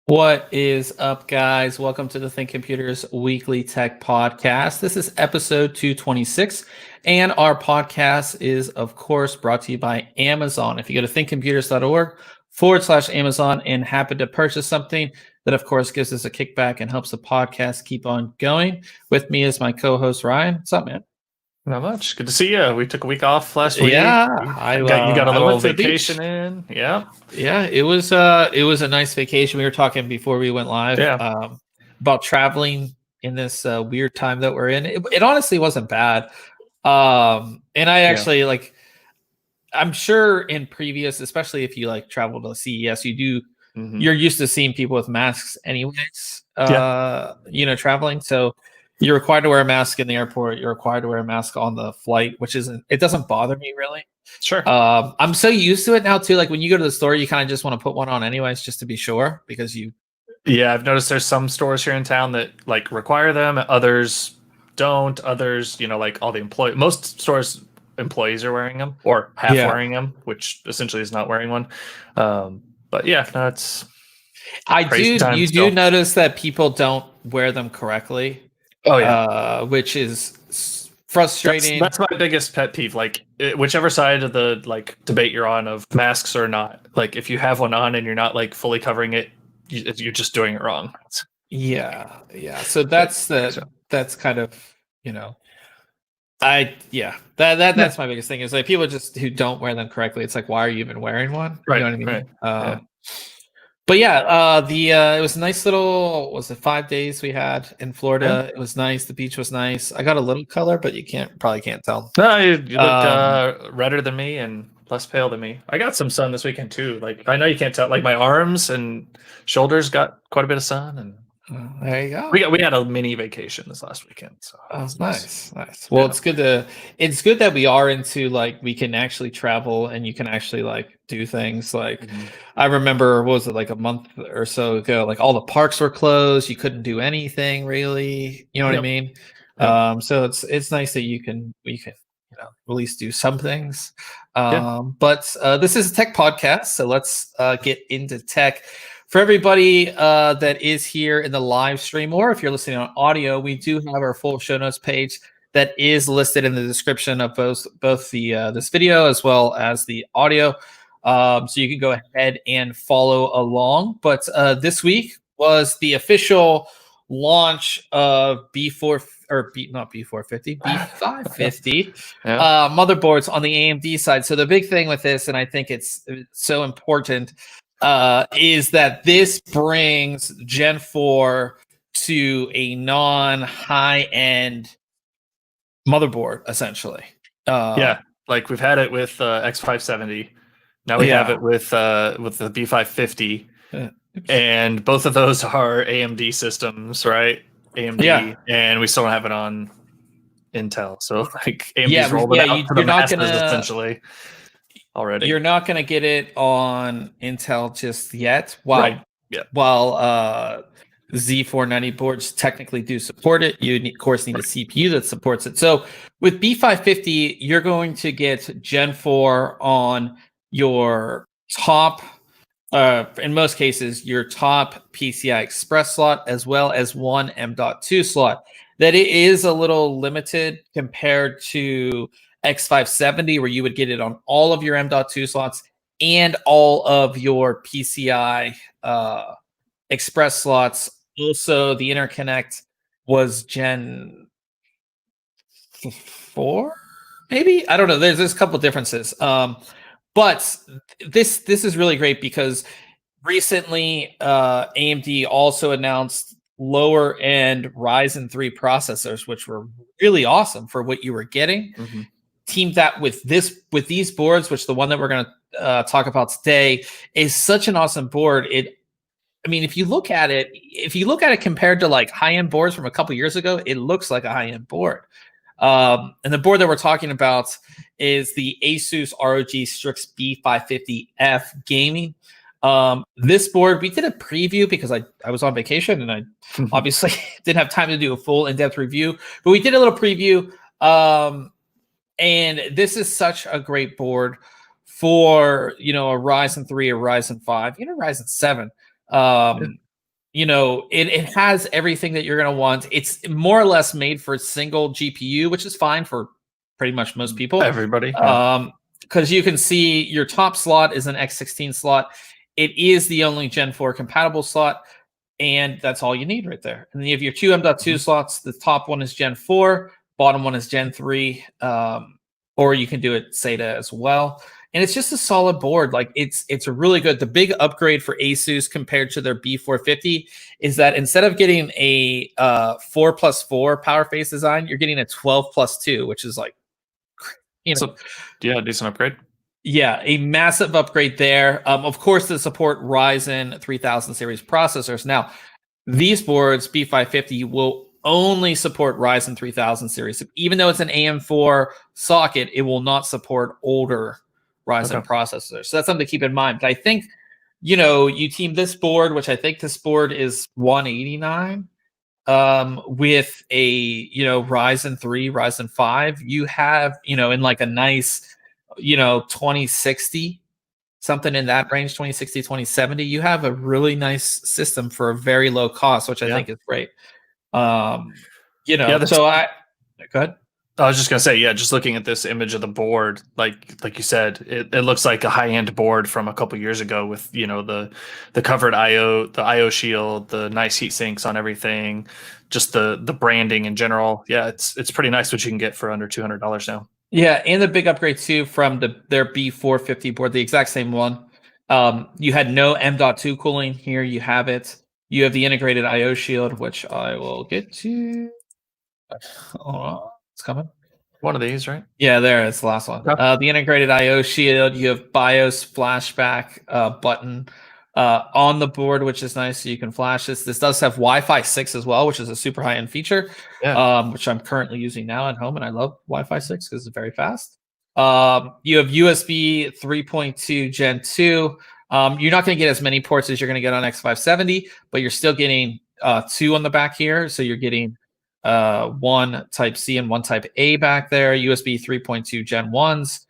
What is up, guys? Welcome to the Think Computers Weekly Tech Podcast. This is episode 226, and our podcast is, of course, brought to you by Amazon. If you go to thinkcomputers.org/Amazon and happen to purchase something, that, of course, gives us a kickback and helps the podcast keep on going. With me is my co-host, Ryan. What's up, man? Not much. Good to see you. We took a week off last week. Yeah, You got a I little went to the vacation beach. in. Yeah. Yeah, it was a nice vacation. We were talking before we went live Yeah. about traveling in this weird time that we're in. It honestly wasn't bad. And I actually I'm sure in previous, especially if you like travel to CES, you're used to seeing people with masks anyways. Traveling. So you're required to wear a mask in the airport. You're required to wear a mask on the flight, it doesn't bother me really. Sure. I'm so used to it now too. Like when you go to the store, you kind of just want to put one on anyways, just to be sure, because Yeah, I've noticed there's some stores here in town that like require them, others don't. Others, like all the most stores employees are wearing them or half wearing them, which essentially is not wearing one. But yeah, no, it's you do notice that people don't wear them correctly. Oh yeah, which is frustrating. That's my biggest pet peeve. Like whichever side of the debate you're on of masks or not, like if you have one on and you're not like fully covering it, you're just doing it wrong. Yeah. So that's that's kind of that's my biggest thing is like people just who don't wear them correctly. It's like, why are you even wearing one? Right. You know what I mean? Right. But yeah, it was a nice little, was it 5 days we had in Florida? It was nice. The beach was nice. I got a little color, but you probably can't tell. No, you look redder than me and less pale than me. I got some sun this weekend too. Like I know you can't tell, like my arms and shoulders got quite a bit of sun, and there you go. We had a mini vacation this last weekend. So nice. Well, it's good that we are into like we can actually travel and you can actually like do things. Like I remember, what was it, like a month or so ago, like all the parks were closed, you couldn't do anything really, you know what I mean? So it's nice that we can at least do some things. But this is a tech podcast, so let's get into tech. For everybody that is here in the live stream, or if you're listening on audio, we do have our full show notes page that is listed in the description of both the this video as well as the audio. So you can go ahead and follow along. But this week was the official launch of not B450, B550 motherboards on the AMD side. So the big thing with this, and I think it's so important, is that this brings Gen 4 to a non-high-end motherboard, essentially. Like we've had it with X570. Now we have it with the B550. And both of those are AMD systems, right? AMD, and we still don't have it on Intel. So like AMD's rolled it out to the masses essentially already. You're not going to get it on Intel just yet. While Z490 boards technically do support it, you of course need a CPU that supports it. So with B550, you're going to get Gen 4 on your top, in most cases, your top PCI Express slot, as well as one M.2 slot. That it is a little limited compared to X570, where you would get it on all of your M.2 slots and all of your PCI Express slots. Also, the interconnect was Gen 4, maybe? I don't know. There's a couple differences. But this is really great because recently AMD also announced lower end Ryzen 3 processors, which were really awesome for what you were getting. Teamed that with these boards, which the one that we're going to talk about today is such an awesome board. If you look at it compared to like high-end boards from a couple years ago, it looks like a high-end board. And the board that we're talking about is the Asus ROG Strix B550F Gaming. This board, we did a preview because I was on vacation and I obviously didn't have time to do a full in-depth review, but we did a little preview. And this is such a great board for, a Ryzen 3 or Ryzen 5, Ryzen 7. it has everything that you're going to want. It's more or less made for a single GPU, which is fine for pretty much most people. Everybody. Yeah. Because you can see your top slot is an X16 slot. It is the only Gen 4 compatible slot, and that's all you need right there. And then you have your two M.2 slots. The top one is Gen 4, bottom one is Gen 3, or you can do it SATA as well. And it's just a solid board. Like it's really good. The big upgrade for Asus compared to their B450 is that instead of getting a 4+4 power phase design, you're getting a 12+2, which is like, So, yeah, decent upgrade. Yeah, a massive upgrade there. Of course, to support Ryzen 3000 series processors. Now, these boards, B550, will only support Ryzen 3000 series. Even though it's an AM4 socket, it will not support older Ryzen processors. So that's something to keep in mind. But I think, you team this board, which I think this board is 189, with a, Ryzen 3, Ryzen 5, you have, in like a nice, 2060, something in that range, 2060, 2070, you have a really nice system for a very low cost, which I think is great. So go ahead. I was just gonna say, just looking at this image of the board, like you said, it looks like a high-end board from a couple years ago with the covered IO, the IO shield, the nice heat sinks on everything, just the branding in general. Yeah, it's pretty nice what you can get for under $200 now. Yeah, and the big upgrade too from their B450 board, the exact same one. You had no M.2 cooling. Here you have it. You have the integrated IO shield, which I will get to. It's coming. One of these, right? Yeah, there. It's the last one. The integrated IO shield. You have BIOS flashback button on the board, which is nice. So you can flash this. This does have Wi-Fi 6 as well, which is a super high-end feature, which I'm currently using now at home, and I love Wi-Fi 6 because it's very fast. You have USB 3.2 Gen 2. You're not going to get as many ports as you're going to get on X570, but you're still getting 2 on the back here. So you're getting one Type C and one Type A back there. USB 3.2 Gen 1s.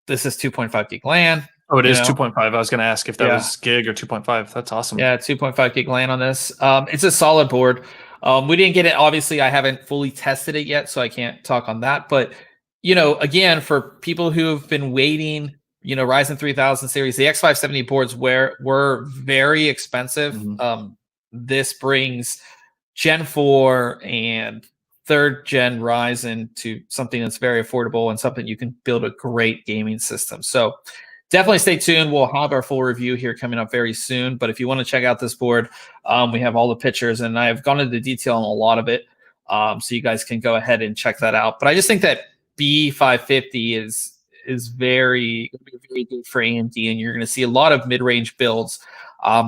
This is 2.5 gig LAN. Oh, it is 2.5. I was going to ask if that was gig or 2.5. That's awesome. Yeah, 2.5 gig LAN on this. It's a solid board. We didn't get it. Obviously, I haven't fully tested it yet, so I can't talk on that. But, again, for people who have been waiting, Ryzen 3000 series, the X570 boards were very expensive. This brings Gen 4 and 3rd gen Ryzen to something that's very affordable and something you can build a great gaming system. So definitely stay tuned. We'll have our full review here coming up very soon. But if you want to check out this board, we have all the pictures, and I've gone into detail on a lot of it. So you guys can go ahead and check that out. But I just think that B550 is very good for AMD, and you're going to see a lot of mid-range builds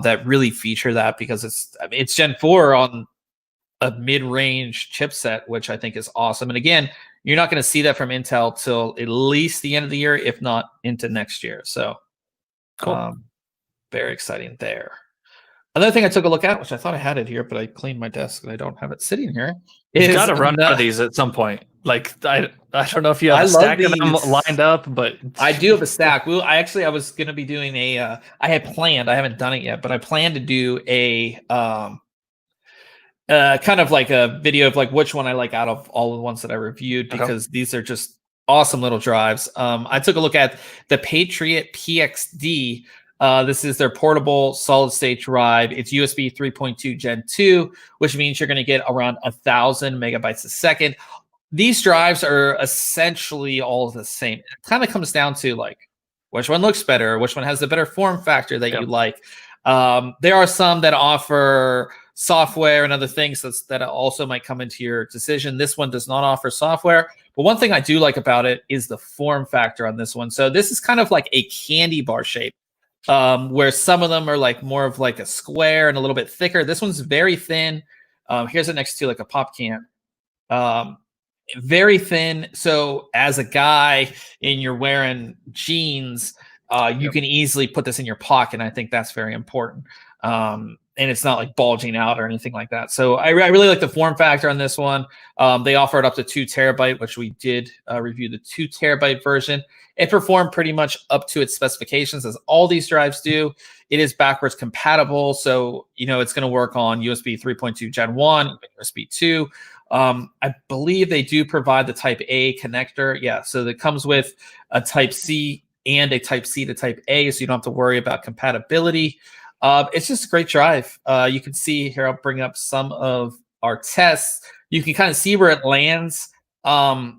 that really feature that, because it's Gen 4 on a mid-range chipset, which I think is awesome. And again, you're not going to see that from Intel till at least the end of the year, if not into next year. So cool. Very exciting there. Another thing I took a look at, which I thought I had it here, but I cleaned my desk and I don't have it sitting here. You got to run one of these at some point. Like I don't know if you have a stack of them lined up, but I do have a stack. I was going to be doing I haven't done it yet, but I plan to do a kind of like a video of like which one I like out of all the ones that I reviewed, because these are just awesome little drives. I took a look at the Patriot PXD. This is their portable solid state drive. It's USB 3.2 Gen 2, which means you're going to get around 1,000 megabytes a second. These drives are essentially all the same. It kind of comes down to like which one looks better, which one has the better form factor that you like. There are some that offer software and other things that also might come into your decision. This one does not offer software, but one thing I do like about it is the form factor on this one. So this is kind of like a candy bar shape, where some of them are like more of like a square and a little bit thicker. This one's very thin. Here's it next to like a pop can. Very thin. So as a guy and you're wearing jeans, you can easily put this in your pocket. And I think that's very important. and it's not like bulging out or anything like that. So I really like the form factor on this one. They offer it up to 2 terabyte, which we did review the 2 terabyte version. It performed pretty much up to its specifications, as all these drives do. It is backwards compatible, so it's going to work on USB 3.2 Gen 1, USB 2. I believe they do provide the Type A connector. Yeah, so it comes with a Type C and a Type C to Type A, so you don't have to worry about compatibility. It's just a great drive. You can see here, I'll bring up some of our tests. You can kind of see where it lands.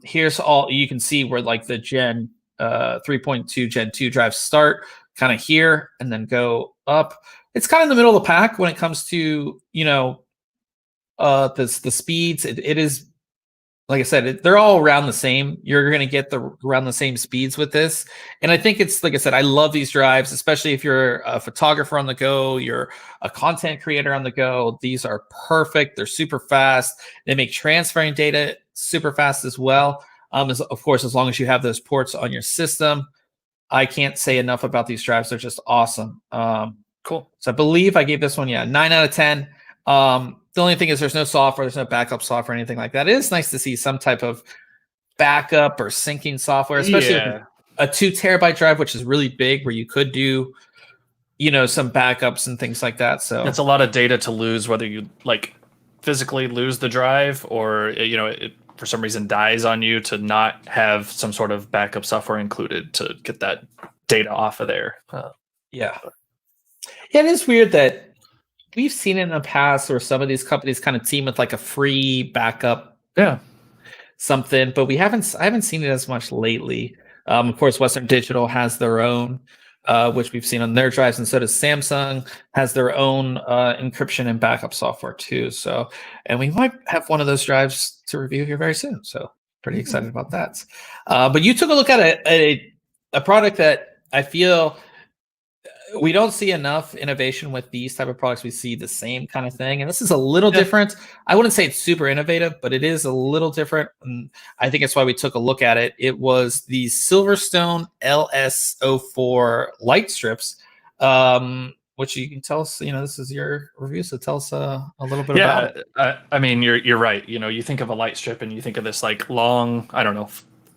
Here's all you can see where like the Gen 3.2 Gen 2 drives start kind of here and then go up. It's kind of in the middle of the pack when it comes to the speeds. It is, like I said, they're all around the same. You're going to get around the same speeds with this. And I think it's, like I said, I love these drives, especially if you're a photographer on the go, you're a content creator on the go. These are perfect. They're super fast. They make transferring data super fast as well. Of course, as long as you have those ports on your system. I can't say enough about these drives. They're just awesome. Cool. So I believe I gave this one, 9 out of 10. The only thing is there's no software, there's no backup software, anything like that. It is nice to see some type of backup or syncing software, especially with a 2 terabyte drive, which is really big, where you could do, some backups and things like that. So it's a lot of data to lose, whether you like physically lose the drive or it for some reason dies on you, to not have some sort of backup software included to get that data off of there. Yeah, it is weird that we've seen it in the past where some of these companies kind of team with like a free backup, something, but I haven't seen it as much lately. Of course, Western Digital has their own, which we've seen on their drives, and so does Samsung has their own encryption and backup software too. So, and we might have one of those drives to review here very soon. So, pretty excited about that. But you took a look at a product that I feel we don't see enough innovation with these type of products. We see the same kind of thing, and this is a little different. I wouldn't say it's super innovative, but it is a little different, and I think it's why we took a look at it. It was the Silverstone LS04 light strips, which you can tell us. This is your review, so tell us a little bit about it. I mean, you're right. You think of a light strip, and you think of this like long,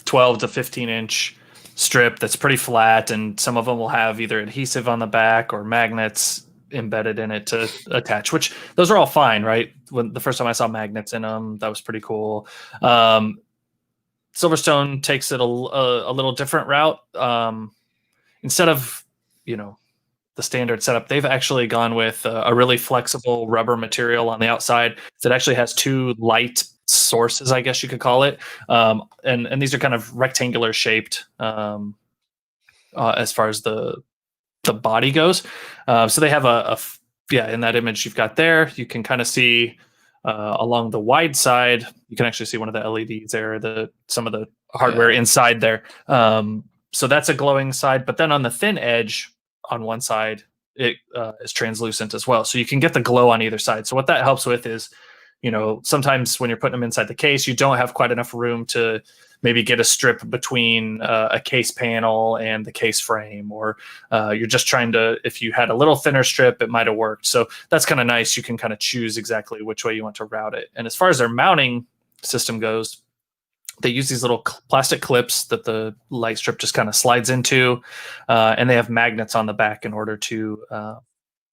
12 to 15 inch strip that's pretty flat, and some of them will have either adhesive on the back or magnets embedded in it to attach, which those are all fine, right? When the first time I saw magnets in them, that was pretty cool. Silverstone takes it a little different route. Instead of the standard setup, they've actually gone with a really flexible rubber material on the outside that actually has 2 light sources, I guess you could call it, and these are kind of rectangular shaped as far as the body goes. So they have in that image you've got there, you can kind of see along the wide side, you can actually see one of the LEDs there, some of the hardware inside there. So that's a glowing side, but then on the thin edge on one side, it is translucent as well, so you can get the glow on either side. So what that helps with is, sometimes when you're putting them inside the case, you don't have quite enough room to maybe get a strip between a case panel and the case frame, or you're just trying to, if you had a little thinner strip, it might have worked. So that's kind of nice. You can kind of choose exactly which way you want to route it. And as far as their mounting system goes, they use these little plastic clips that the light strip just kind of slides into, and they have magnets on the back in order to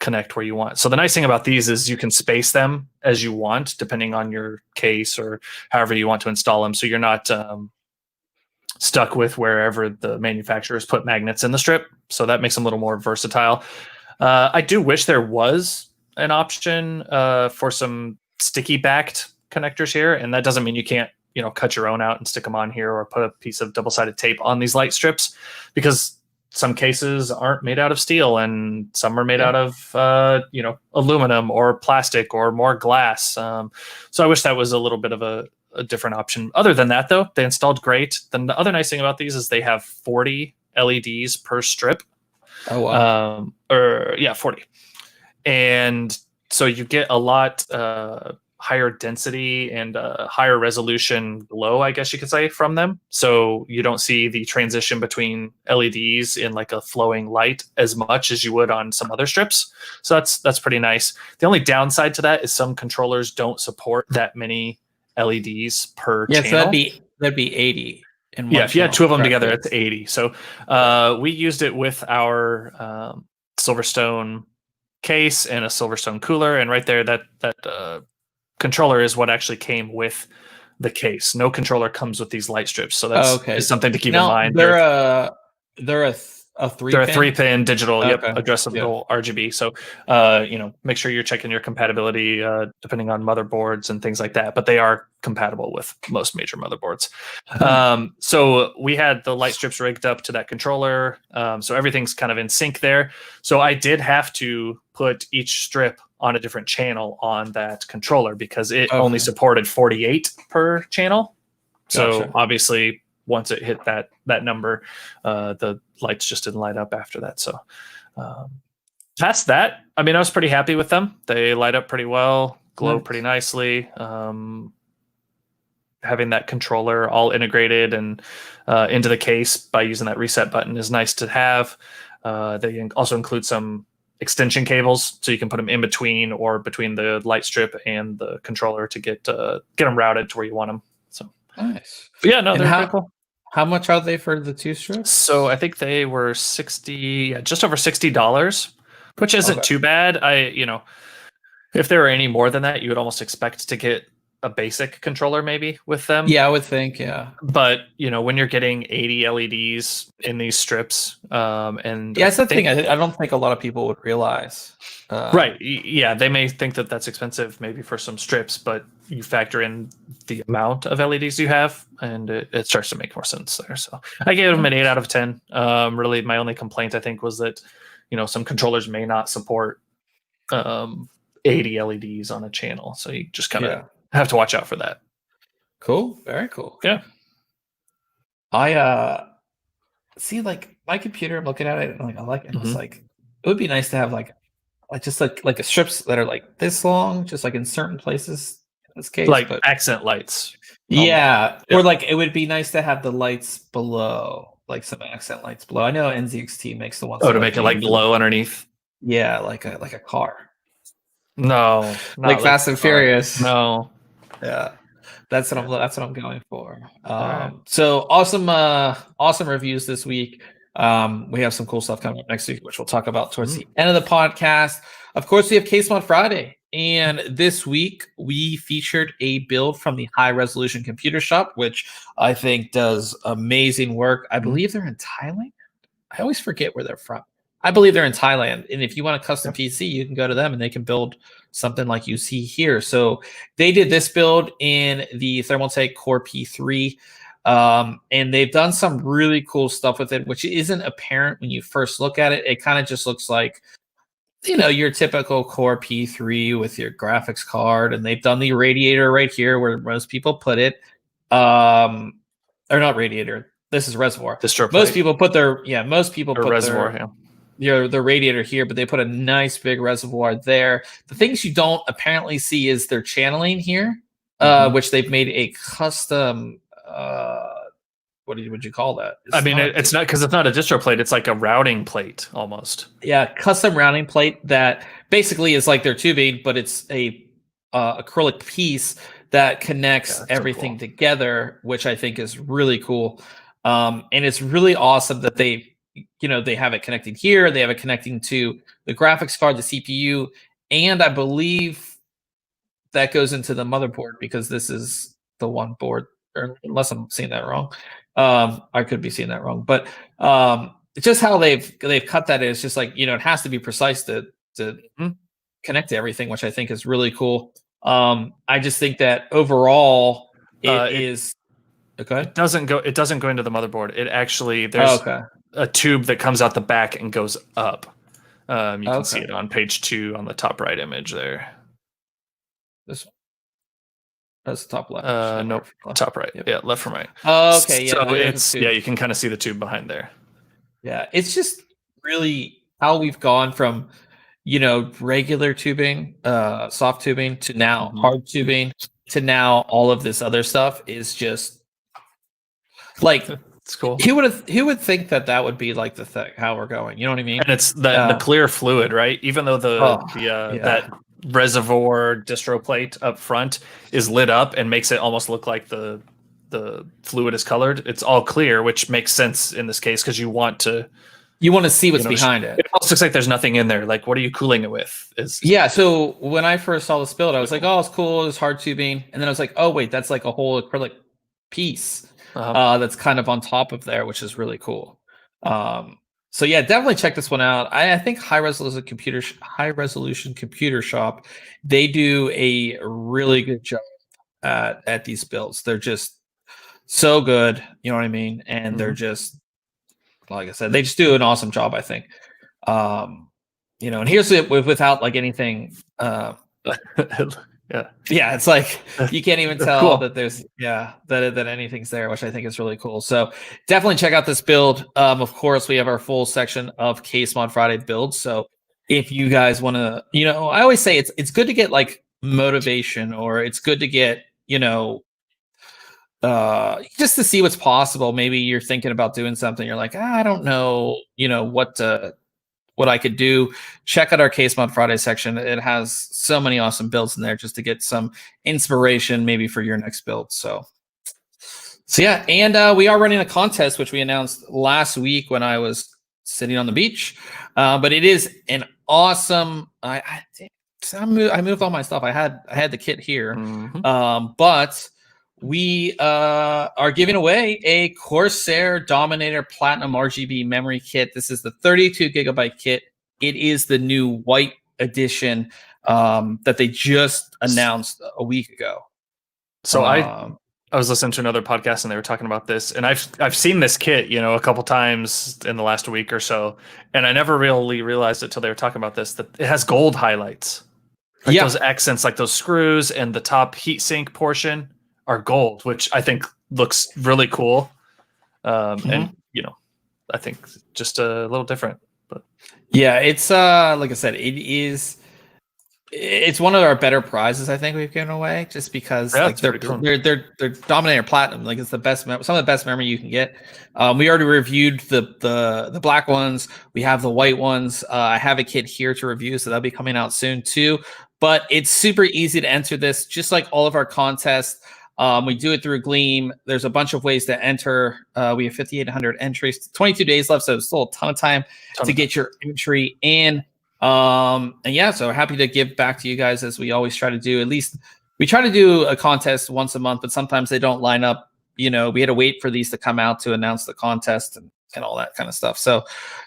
connect where you want. So the nice thing about these is you can space them as you want, depending on your case or however you want to install them. So you're not stuck with wherever the manufacturers put magnets in the strip. So that makes them a little more versatile. I do wish there was an option for some sticky backed connectors here. And that doesn't mean you can't, cut your own out and stick them on here, or put a piece of double-sided tape on these light strips, because some cases aren't made out of steel and some are made out of, aluminum or plastic or more glass. So I wish that was a little bit of a different option. Other than that, though, they installed great. Then the other nice thing about these is they have 40 LEDs per strip. Oh, wow. 40. And so you get a lot higher density and higher resolution glow, I guess you could say, from them. So you don't see the transition between LEDs in like a flowing light as much as you would on some other strips. So that's pretty nice. The only downside to that is some controllers don't support that many LEDs per channel. So that'd be 80. If you had two of them together, it's 80. So we used it with our Silverstone case and a Silverstone cooler, and right there, that controller is what actually came with the case. No controller comes with these light strips, so that's is something to keep in mind. They're a 3-pin? They're a 3-pin digital, addressable RGB. So, make sure you're checking your compatibility depending on motherboards and things like that. But they are compatible with most major motherboards. So we had the light strips rigged up to that controller. So everything's kind of in sync there. So I did have to put each strip on a different channel on that controller because it only supported 48 per channel. So obviously, once it hit that number, the lights just didn't light up after that. So past that, I mean, I was pretty happy with them. They light up pretty well, glow pretty nicely. Having that controller all integrated and into the case by using that reset button is nice to have. They also include some extension cables, so you can put them in between or between the light strip and the controller to get them routed to where you want them. So nice. But yeah, no, they're pretty cool. How much are they for the 2 strips? So I think they were just over $60, which isn't too bad. If there were any more than that, you would almost expect to get a basic controller maybe with them. Yeah, I would think, yeah. But when you're getting 80 LEDs in these strips, and that's the thing. I don't think a lot of people would realize. Right. Yeah, they may think that that's expensive maybe for some strips, but you factor in the amount of LEDs you have, and it starts to make more sense there. So I gave them an 8 out of 10. Really, my only complaint, I think, was that some controllers may not support 80 LEDs on a channel. So you just kind of have to watch out for that. Cool. Very cool. Yeah. I see, like, my computer, I'm looking at it, and like I like it. It's like, it would be nice to have like just like strips that are like this long, just like in certain places in this case. Like accent lights. Yeah. Or like it would be nice to have the lights below, like some accent lights below. I know NZXT makes the ones to make it like glow underneath. Yeah, like a car. No, like Fast and Furious. No. Yeah. That's what I'm going for. So awesome reviews this week. We have some cool stuff coming up next week, which we'll talk about towards the end of the podcast. Of course, we have Case Mod Friday. And this week, we featured a build from the High Resolution Computer Shop, which I think does amazing work. I believe they're in Thailand. I always forget where they're from. I believe they're in Thailand. And if you want a custom PC, you can go to them and they can build something like you see here. So they did this build in the Thermaltake Core P3. And they've done some really cool stuff with it, which isn't apparent when you first look at it. It kind of just looks like, your typical Core P3 with your graphics card. And they've done the radiator right here where most people put it. Or not radiator. This is reservoir. Most people put their reservoir. The radiator here, but they put a nice big reservoir there. The things you don't apparently see is their channeling here, which they've made a custom. What would you call that? It's not because it's not a distro plate. It's like a routing plate almost. Yeah, custom routing plate that basically is like their tubing, but it's a acrylic piece that connects everything together, which I think is really cool. And it's really awesome that they have it connecting here. They have it connecting to the graphics card, the CPU, and I believe that goes into the motherboard because this is the one board. Unless I'm seeing that wrong, I could be seeing that wrong. But it's just how they've cut that. It's just like it has to be precise to connect to everything, which I think is really cool. I just think that overall it is. Okay. It doesn't go into the motherboard. It actually there's a tube that comes out the back and goes up. You can see it on page 2 on the top right image there. This one. That's the top left. Nope. Top right. Yeah, left from right. Oh, okay. Yeah. So it's you can kind of see the tube behind there. Yeah, it's just really how we've gone from, regular tubing, soft tubing, to now hard tubing, to now all of this other stuff is just like, it's cool. Who would think that would be like the thing, how we're going? You know what I mean? And it's the clear fluid, right? Even though that reservoir distro plate up front is lit up and makes it almost look like the fluid is colored, it's all clear, which makes sense in this case because you want to see what's behind it. It almost looks like there's nothing in there. Like, what are you cooling it with? So when I first saw this build, I was like, oh, it's cool, it's hard tubing, and then I was like, oh wait, that's like a whole acrylic piece that's kind of on top of there, which is really cool. So yeah, definitely check this one out. I think High Resolution Computer Shop, they do a really good job at these builds. They're just so good, you know what I mean? And they're just, like I said, they just do an awesome job, I think. And here's it without like anything. Yeah, it's like you can't even tell that there's that anything's there, which I think is really cool. So definitely check out this build. Of course, we have our full section of Case Mod Friday builds. So if you guys want to, I always say it's good to get like motivation, or it's good to get just to see what's possible. Maybe you're thinking about doing something, you're like, I don't know, what I could do. Check out our Case Mod Friday section. It has so many awesome builds in there just to get some inspiration maybe for your next build. So yeah, and we are running a contest, which we announced last week when I was sitting on the beach. But it is an awesome. I moved all my stuff. I had the kit here, but we are giving away a Corsair Dominator Platinum RGB memory kit. This is the 32 gigabyte kit. It is the new white edition that they just announced a week ago. So I was listening to another podcast and they were talking about this, and I've seen this kit, a couple times in the last week or so, and I never really realized it till they were talking about this, that it has gold highlights. Like those accents, like those screws and the top heatsink portion are gold, which I think looks really cool. And I think just a little different, but yeah, it's like I said, it's one of our better prizes I think we've given away, just because they're Dominator Platinum. Like, it's the best, some of the best memory you can get. We already reviewed the black ones. We have the white ones. I have a kit here to review, so that'll be coming out soon too. But it's super easy to enter this, just like all of our contests. We do it through Gleam. There's a bunch of ways to enter. We have 5,800 entries, 22 days left, so it's still a ton of time to get your entry in. And yeah, so happy to give back to you guys, as we always try to do. At least we try to do a contest once a month, but sometimes they don't line up. We had to wait for these to come out to announce the contest and all that kind of stuff. So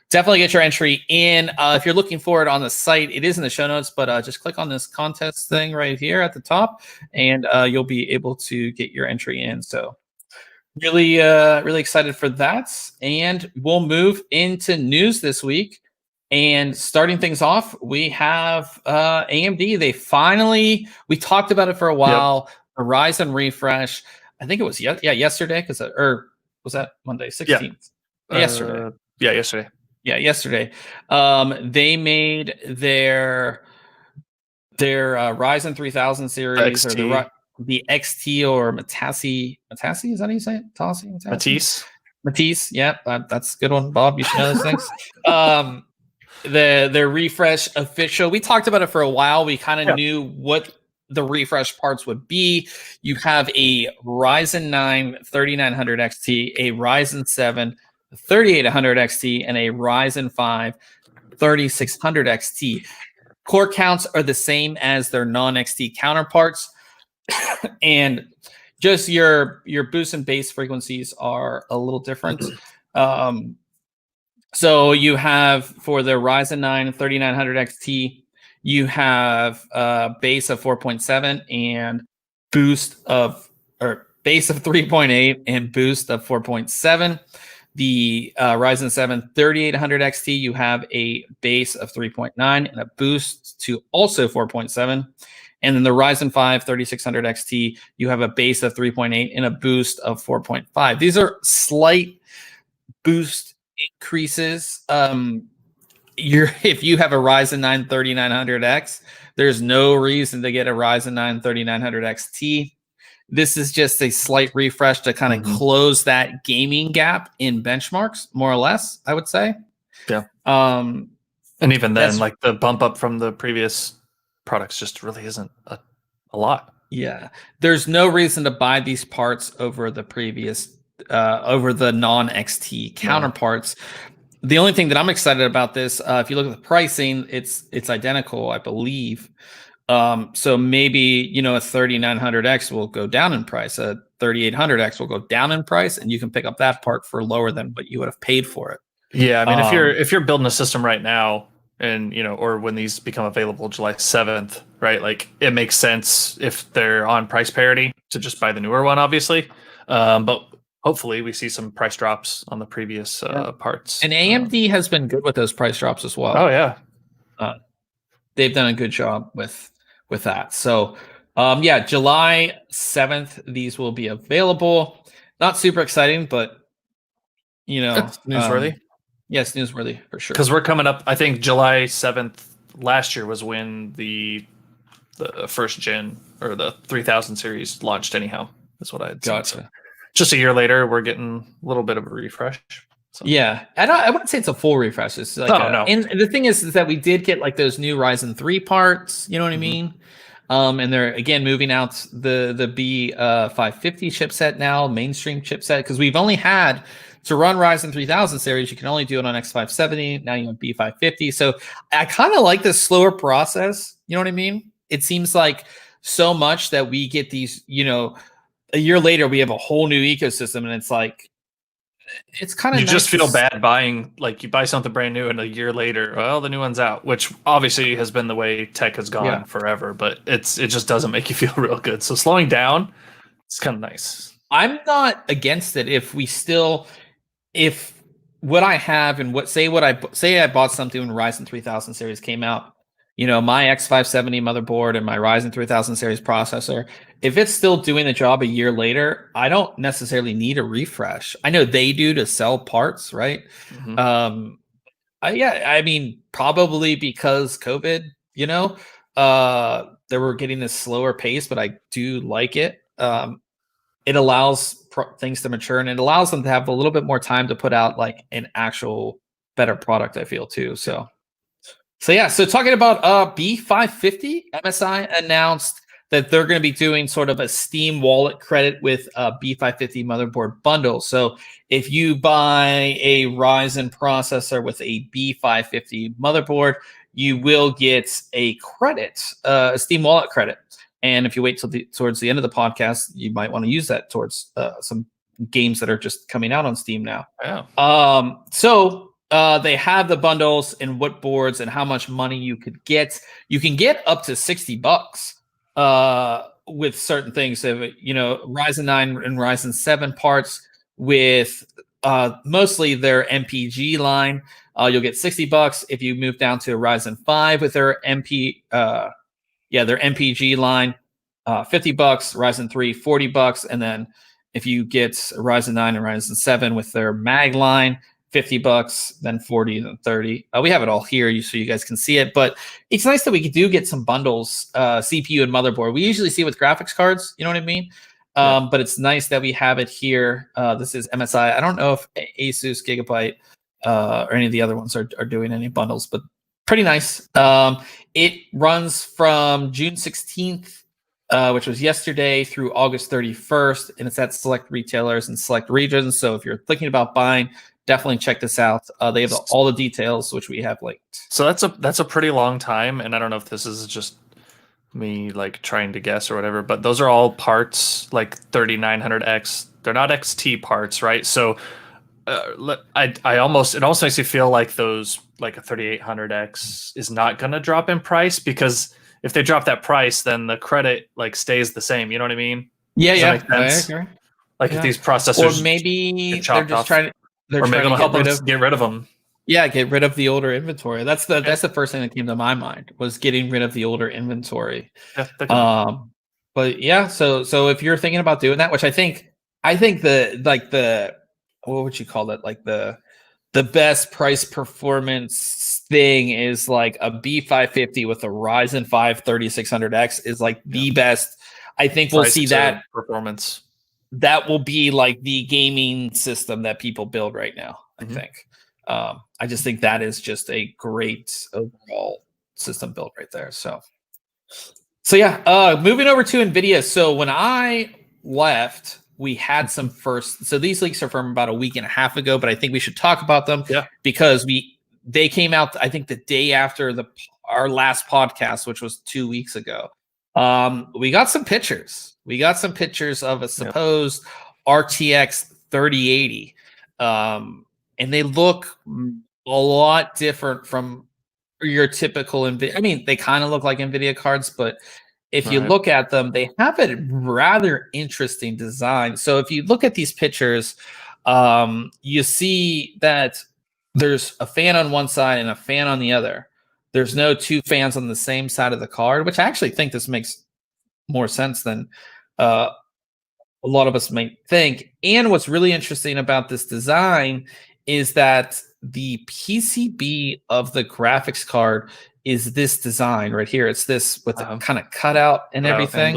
definitely get your entry in. If you're looking for it on the site, it is in the show notes, but just click on this contest thing right here at the top, and you'll be able to get your entry in. So really, really excited for that. And we'll move into news this week. And starting things off, we have AMD. They finally, we talked about it for a while, the Ryzen refresh. I think it was yesterday, or was that Monday 16th? Yesterday. Yesterday. They made their Ryzen 3000 series, or the XT, or Matisse. Is that how you say it? Matisse. Yeah, that's a good one, Bob. You should know those things. The refresh official. We talked about it for a while. We kind of knew what the refresh parts would be. You have a Ryzen 9 3900 XT, a Ryzen 7 3800 XT, and a Ryzen 5 3600 XT. Core counts are the same as their non-XT counterparts, and just your boost and base frequencies are a little different. So you have, for the Ryzen 9 3900 XT, you have base of 4.7 and base of 3.8 and boost of 4.7. The Ryzen 7 3800 XT, you have a base of 3.9 and a boost to also 4.7. And then the Ryzen 5 3600 XT, you have a base of 3.8 and a boost of 4.5. These are slight boost increases. if you have a Ryzen 9 3900X, there's no reason to get a Ryzen 9 3900 XT. This is just a slight refresh to kind of close that gaming gap in benchmarks, more or less, I would say. Yeah. And even then, like the bump up from the previous products just really isn't a lot. Yeah. There's no reason to buy these parts over the previous, over the non-XT counterparts. The only thing that I'm excited about this, if you look at the pricing, it's identical, I believe. So maybe, you know, a 3900X will go down in price, a 3800X will go down in price, and you can pick up that part for lower than what you would have paid for it. Yeah, I mean, if you're building a system right now, and you know, or when these become available July 7th, right? Like it makes sense if they're on price parity to just buy the newer one, obviously. But hopefully we see some price drops on the previous parts. And AMD has been good with those price drops as well. Oh yeah, they've done a good job with that. So yeah, July 7th, these will be available. Not super exciting, but you know, it's newsworthy. Yes, newsworthy for sure. Because we're coming up, I think July 7th last year was when the first gen or the 3000 series launched anyhow. That's what I had Gotcha. seen. So just a year later, we're getting a little bit of a refresh. So. Yeah, I wouldn't say it's a full refresh. It's like no. And the thing is that we did get like those new Ryzen 3 parts. You know what I mean? And they're again moving out the B550 chipset now, mainstream chipset, because we've only had to run Ryzen 3000 series. You can only do it on X570. Now you have B550. So I kind of like this slower process. You know what I mean? It seems like so much that we get these, you know, a year later we have a whole new ecosystem, and it's like, it's kind of you just feel bad buying, like you buy something brand new and a year later, well, the new one's out, which obviously has been the way tech has gone forever, but it just doesn't make you feel real good. So slowing down, it's kind of nice. I'm not against it if what I have and I bought something when Ryzen 3000 series came out, you know, my X570 motherboard and my Ryzen 3000 series processor, if it's still doing the job a year later, I don't necessarily need a refresh. I know they do to sell parts, right? I mean, probably because COVID, you know, they were getting this slower pace, but I do like it. It allows things to mature, and it allows them to have a little bit more time to put out like an actual better product, I feel too. So yeah, so talking about B550, MSI announced that they're going to be doing sort of a Steam wallet credit with a B550 motherboard bundle. So if you buy a Ryzen processor with a B550 motherboard, you will get a credit, a Steam wallet credit. And if you wait till towards the end of the podcast, you might want to use that towards some games that are just coming out on Steam now. Yeah. So they have the bundles and what boards and how much money you could get. You can get up to $60 with certain things. So, you know, Ryzen 9 and Ryzen 7 parts with mostly their MPG line. You'll get $60. If you move down to a Ryzen 5 with their their MPG line, $50, Ryzen 3, $40. And then if you get Ryzen 9 and Ryzen 7 with their mag line, $50, then 40, then 30. We have it all here so you guys can see it, but it's nice that we do get some bundles, CPU and motherboard. We usually see it with graphics cards, you know what I mean? But it's nice that we have it here. This is MSI. I don't know if Asus, Gigabyte, or any of the other ones are doing any bundles, but pretty nice. It runs from June 16th, which was yesterday, through August 31st, and it's at select retailers and select regions. So if you're thinking about buying, definitely check this out. They have all the details, which we have linked. So that's a pretty long time, and I don't know if this is just me like trying to guess or whatever, but those are all parts like 3900X. They're not XT parts, right? So it almost makes you feel like those, like a 3800X is not going to drop in price, because if they drop that price, then the credit like stays the same. You know what I mean? Yeah, I agree. Like if these processors, or maybe they're just trying to. Or maybe it'll help us get rid of them. Yeah, get rid of the older inventory. That's the first thing that came to my mind, was getting rid of the older inventory. Yeah, but yeah, so if you're thinking about doing that, which I think the what would you call it? Like the best price performance thing is like a B550 with a Ryzen 5 3600X is like the best. I think we'll see that performance. That will be like the gaming system that people build right now. I think. I just think that is just a great overall system build right there. So yeah, moving over to NVIDIA. So when I left, we had some first. So these leaks are from about a week and a half ago, but I think we should talk about them because they came out, I think, the day after our last podcast, which was 2 weeks ago. We got some pictures. We got some pictures of a supposed RTX 3080. And they look a lot different from your typical NVIDIA. I mean, they kind of look like NVIDIA cards, but if you look at them, they have a rather interesting design. So if you look at these pictures, you see that there's a fan on one side and a fan on the other. There's no two fans on the same side of the card, which I actually think this makes more sense than a lot of us might think. And what's really interesting about this design is that the PCB of the graphics card is this design right here. It's this with the kind of cutout and everything.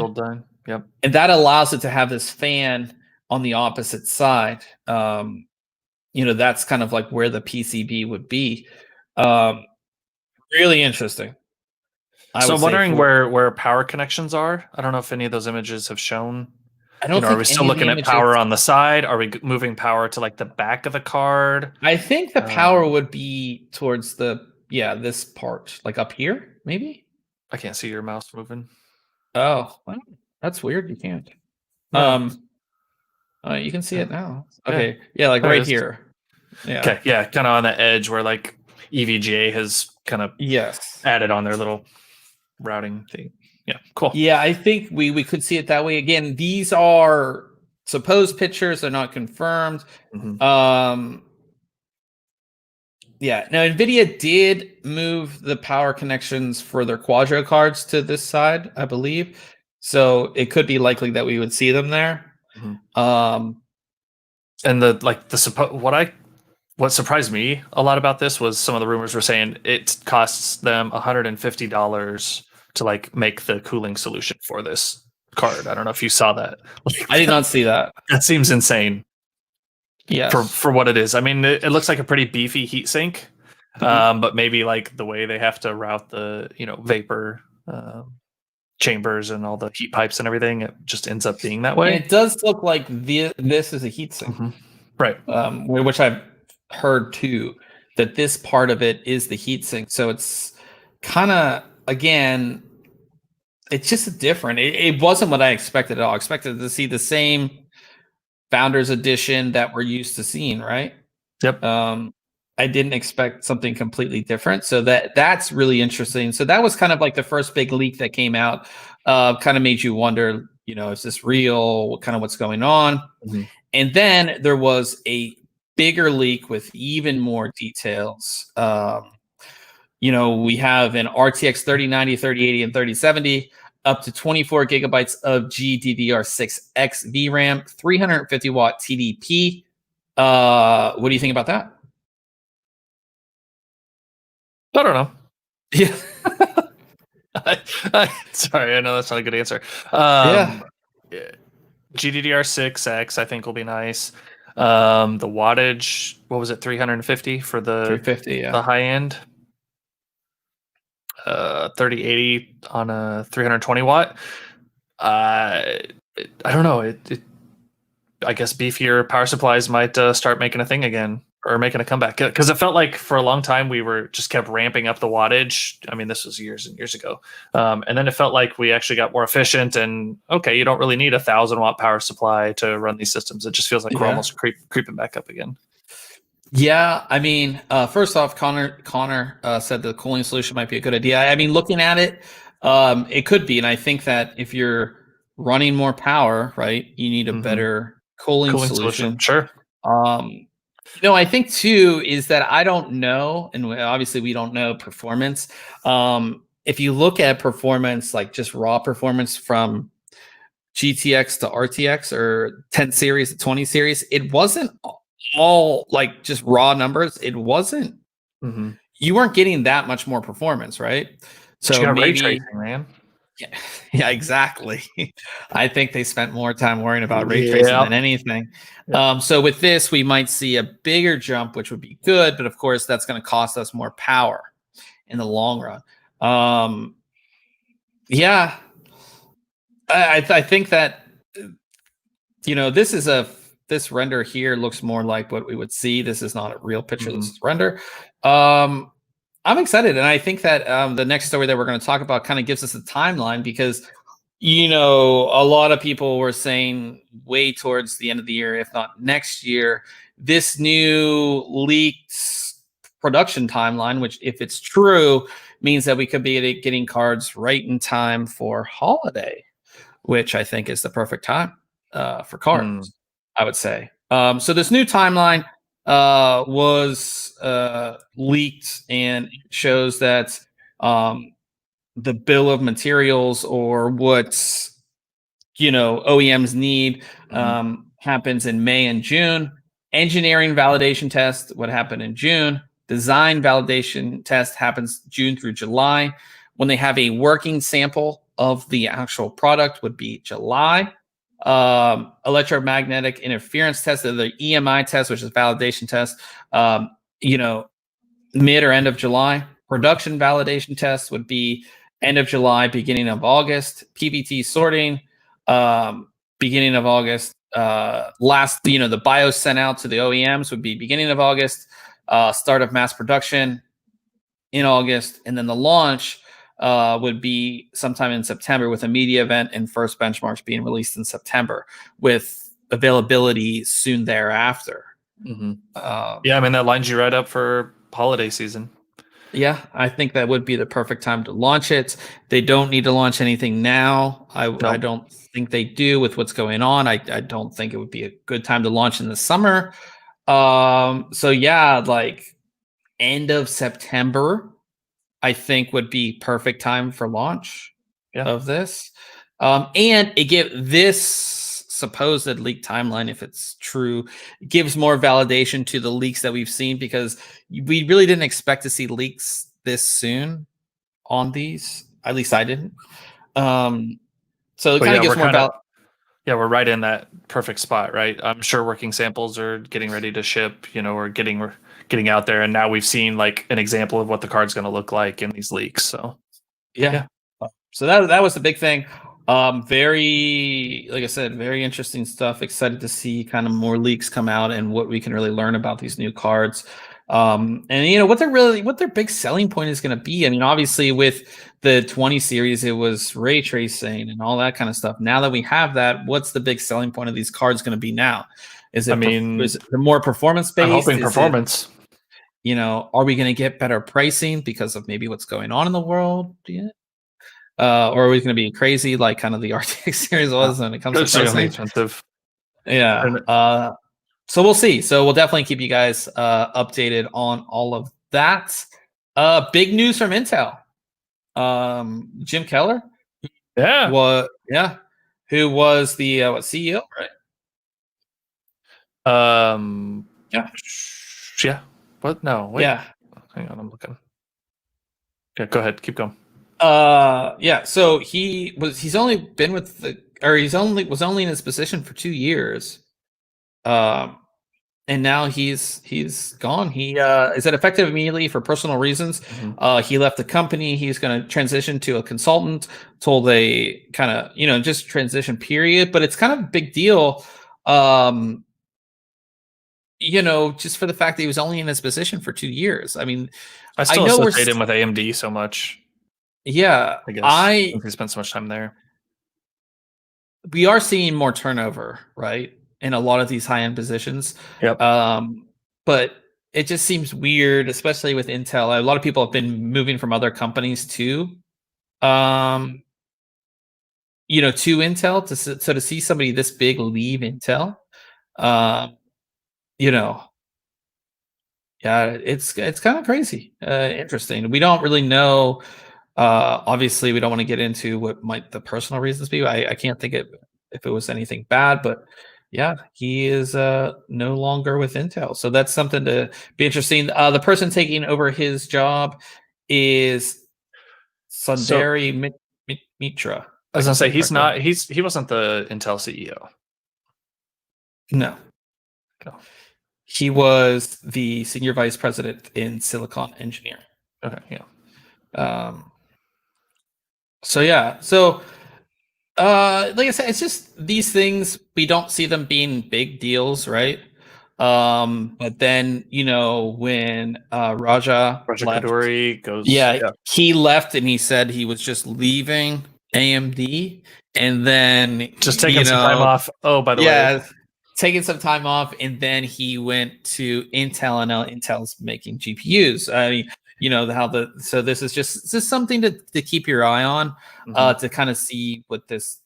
Yep. And that allows it to have this fan on the opposite side. That's kind of like where the PCB would be. Really interesting. So I'm wondering where power connections are. I don't know if any of those images have shown. I don't think are we still looking at power on the side? Are we moving power to like the back of the card? I think the power would be towards this part, like up here, maybe. I can't see your mouse moving. Oh, well, that's weird. You can't. No. You can see it now. Okay, yeah, like right here. Yeah. Okay, yeah, kind of on the edge where like EVGA has kind of added on their little routing thing. Yeah, cool. Yeah, I think we could see it that way. Again, these are supposed pictures; they're not confirmed. Yeah. Now, NVIDIA did move the power connections for their Quadro cards to this side, I believe. So it could be likely that we would see them there. And what surprised me a lot about this was some of the rumors were saying it costs them $150 to like make the cooling solution for this card. I don't know if you saw that. I did not see that. That seems insane. Yeah. For what it is. I mean, it looks like a pretty beefy heatsink, but maybe like the way they have to route the vapor chambers and all the heat pipes and everything, it just ends up being that way. And it does look like this is a heatsink, right? Which I've heard too, that this part of it is the heatsink. So it's kind of, again, it's just different. It wasn't what I expected at all. I expected to see the same Founders Edition that we're used to seeing, right? Yep. I didn't expect something completely different. So that's really interesting. So that was kind of like the first big leak that came out. Kind of made you wonder, is this real? What's going on? And then there was a bigger leak with even more details. We have an RTX 3090, 3080, and 3070, up to 24 gigabytes of GDDR6X VRAM, 350 watt TDP. What do you think about that? I don't know. Yeah. Sorry, I know that's not a good answer. GDDR6X, I think, will be nice. The wattage, what was it, 350 for the 350, the high end? 3080 on a 320 watt. I don't know. I guess beefier power supplies might start making a thing again, or making a comeback, because it felt like for a long time we were just kept ramping up the wattage. I mean, this was years and years ago, and then it felt like we actually got more efficient. And okay, you don't really need 1,000 watt power supply to run these systems. It just feels like we're almost creeping back up again. Yeah, I mean, first off, Connor said the cooling solution might be a good idea. I mean, looking at it, it could be, and I think that if you're running more power, right, you need a better cooling solution. Sure. I think too is that I don't know, and obviously we don't know performance. If you look at performance, like just raw performance from GTX to RTX or 10 series to 20 series, it wasn't all like just raw numbers. It wasn't, you weren't getting that much more performance, right? But you So got ray maybe, tracing, man. yeah, exactly. I think they spent more time worrying about ray tracing than anything. So with this, we might see a bigger jump, which would be good, but of course, that's going to cost us more power in the long run. Yeah, I think that this render here looks more like what we would see. This is not a real picture. This is render. I'm excited, and I think that the next story that we're going to talk about kind of gives us a timeline because a lot of people were saying way towards the end of the year, if not next year, this new leaked production timeline, which if it's true, means that we could be getting cards right in time for holiday, which I think is the perfect time for cards, I would say. So this new timeline was leaked and shows that the bill of materials or what OEMs need happens in May and June. Engineering validation test would happen in June. Design validation test happens June through July. When they have a working sample of the actual product would be July. Electromagnetic interference test, the EMI test, which is validation test, mid or end of July. Production validation test would be end of July, beginning of August. PVT sorting, beginning of August. The BIOS sent out to the OEMs would be beginning of August. Start of mass production in August, and then the launch would be sometime in September with a media event and first benchmarks being released in September with availability soon thereafter. Yeah, I mean, that lines you right up for holiday season. Yeah, I think that would be the perfect time to launch it. They don't need to launch anything now. I don't think they do with what's going on. I don't think it would be a good time to launch in the summer. So yeah, like end of September, I think would be perfect time for launch of this. And it this supposed leak timeline, if it's true, gives more validation to the leaks that we've seen because we really didn't expect to see leaks this soon on these. At least I didn't. So it kind of gives more validation. Yeah, we're right in that perfect spot, right? I'm sure working samples are getting ready to ship, or getting out there, and now we've seen like an example of what the card's going to look like in these leaks. So yeah. So that was the big thing. Very, like I said, very interesting stuff. Excited to see kind of more leaks come out and what we can really learn about these new cards. And what their big selling point is going to be. I mean, obviously with the 20 series, it was ray tracing and all that kind of stuff. Now that we have that, what's the big selling point of these cards going to be now? Is it the more performance based? I'm hoping performance. Are we going to get better pricing because of maybe what's going on in the world? Yeah. Or are we going to be crazy like kind of the RTX series was when it comes to pricing? Expensive. Yeah. So we'll see. So we'll definitely keep you guys updated on all of that. Big news from Intel. Jim Keller. Yeah. Who was the CEO, right? Yeah. What? No. Wait. Yeah. Hang on, I'm looking. Yeah, go ahead. Keep going. So he's only been with was only in his position for 2 years. And now he's gone. He is that effective immediately for personal reasons. He left the company. He's going to transition to a consultant. Told a kind of just transition period, but it's kind of a big deal. Just for the fact that he was only in his position for 2 years. I mean, I still associate him with AMD so much. Yeah, I guess he spent so much time there. We are seeing more turnover, right, in a lot of these high-end positions. Yep. But it just seems weird, especially with Intel. A lot of people have been moving from other companies to Intel. To see somebody this big leave Intel, it's kind of crazy. Interesting. We don't really know. Obviously, we don't want to get into what might the personal reasons be. I can't think if it was anything bad, but yeah, he is no longer with Intel. So that's something to be interesting. The person taking over his job is So Sundari Mitra. I was gonna say he's correctly. not. He wasn't the Intel CEO. No. No. He was the senior vice president in Silicon Engineering. Okay. Yeah. So yeah. So like I said, it's just these things, we don't see them being big deals, right? But then, when Raja left, Kaduri goes. yeah, he left and he said he was just leaving AMD, and then Just taking some time off. Oh, by the way, taking some time off, and then he went to Intel, and now Intel's making GPUs. I mean, so this is just something to keep your eye on, to kind of see what this,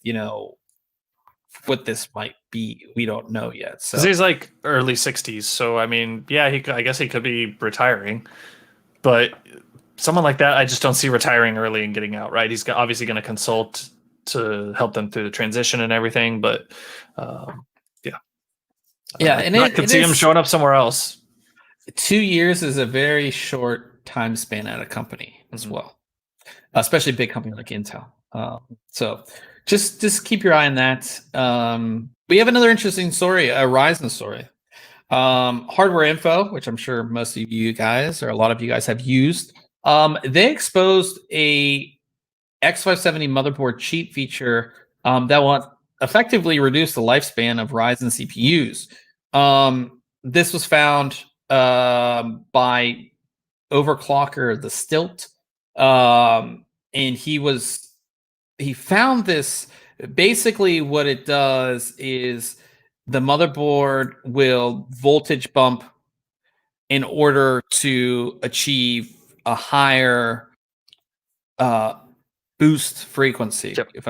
what this might be. We don't know yet. So he's like early 60s. So I mean, yeah, I guess he could be retiring, but someone like that, I just don't see retiring early and getting out. Right? He's obviously going to consult to help them through the transition and everything, but and I could see him showing up somewhere else. 2 years is a very short time span at a company as well, especially a big company like Intel. So just keep your eye on that. We have another interesting story, a Ryzen story. Hardware Info, which I'm sure most of you guys, or a lot of you guys, have used. They exposed a X570 motherboard cheat feature that will effectively reduce the lifespan of Ryzen CPUs. This was found by overclocker the Stilt, and he found this. Basically what it does is the motherboard will voltage bump in order to achieve a higher boost frequency. If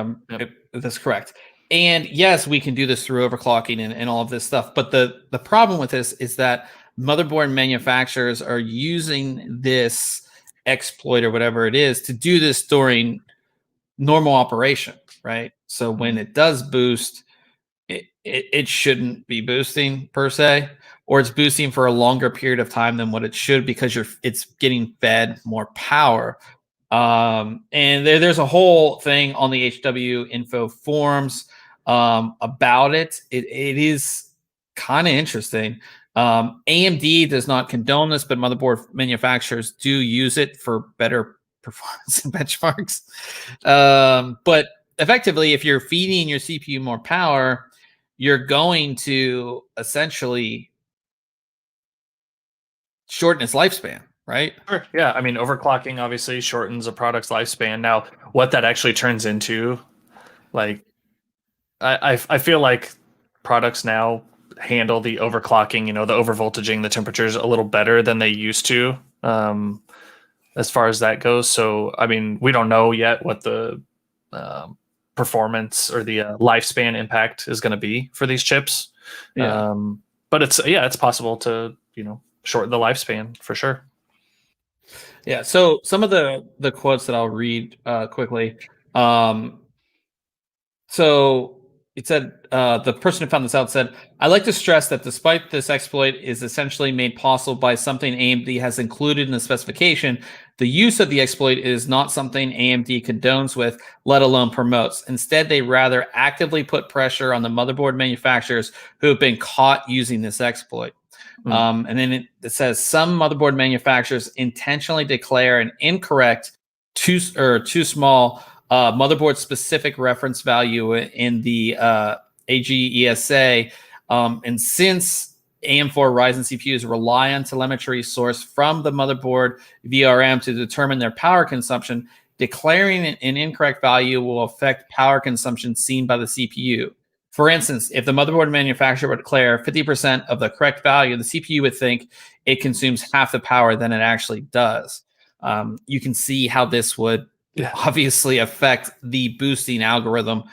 that's correct. And yes, we can do this through overclocking and all of this stuff. But the problem with this is that motherboard manufacturers are using this exploit or whatever it is to do this during normal operation, right? So when it does boost, it shouldn't be boosting per se, or it's boosting for a longer period of time than what it should, because it's getting fed more power. And there's a whole thing on the HW Info forums about it. It is kind of interesting. AMD does not condone this, but motherboard manufacturers do use it for better performance and benchmarks. But effectively, if you're feeding your CPU more power, you're going to essentially shorten its lifespan, right? Sure. Yeah. I mean, overclocking obviously shortens a product's lifespan. Now, what that actually turns into, like, I feel like products now handle the overclocking, the overvoltaging, the temperatures a little better than they used to, as far as that goes. So, I mean, we don't know yet what the performance or the lifespan impact is going to be for these chips. Yeah. But it's possible to, shorten the lifespan for sure. Yeah. So some of the quotes that I'll read quickly. So it said, the person who found this out said, "I'd like to stress that despite this exploit is essentially made possible by something AMD has included in the specification, the use of the exploit is not something AMD condones with, let alone promotes. Instead, they rather actively put pressure on the motherboard manufacturers who have been caught using this exploit." And then it says some motherboard manufacturers intentionally declare an incorrect too small motherboard specific reference value in the AGESA. And since AM4 Ryzen CPUs rely on telemetry sourced from the motherboard VRM to determine their power consumption, declaring an incorrect value will affect power consumption seen by the CPU. For instance, if the motherboard manufacturer would declare 50% of the correct value, the CPU would think it consumes half the power than it actually does. You can see how this would obviously affect the boosting algorithm,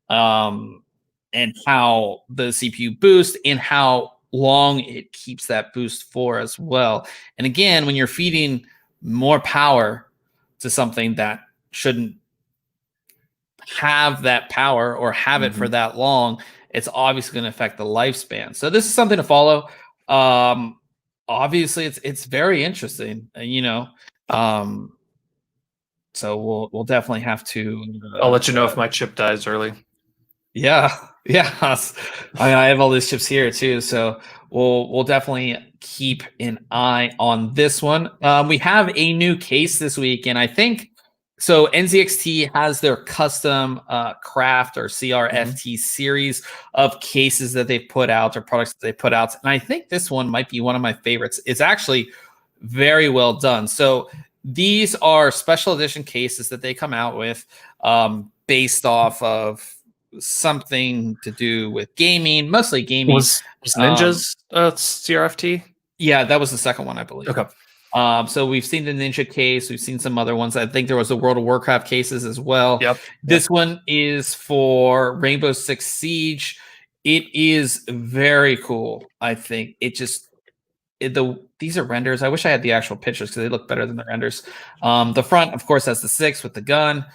and how the CPU boosts and how long it keeps that boost for as well. And again, when you're feeding more power to something that shouldn't have that power or have it for that long, it's obviously going to affect the lifespan. So this is something to follow. Obviously, it's very interesting. So we'll definitely have to. I'll let you know if my chip dies early. Yeah, yeah. I mean, I have all these chips here too, so we'll definitely keep an eye on this one. We have a new case this week, and I think so. NZXT has their custom craft or CRFT series of cases that they've put out or products that they put out, and I think this one might be one of my favorites. It's actually very well done. So these are special edition cases that they come out with, based off of something to do with gaming, mostly gaming. Was Ninja's CRFT? Yeah, that was the second one, I believe. Okay. So we've seen the Ninja case, we've seen some other ones. I think there was the World of Warcraft cases as well. Yep. This one is for Rainbow Six Siege. It is very cool. I think these are renders. I wish I had the actual pictures because they look better than the renders. The front, of course, has the 6 with the gun.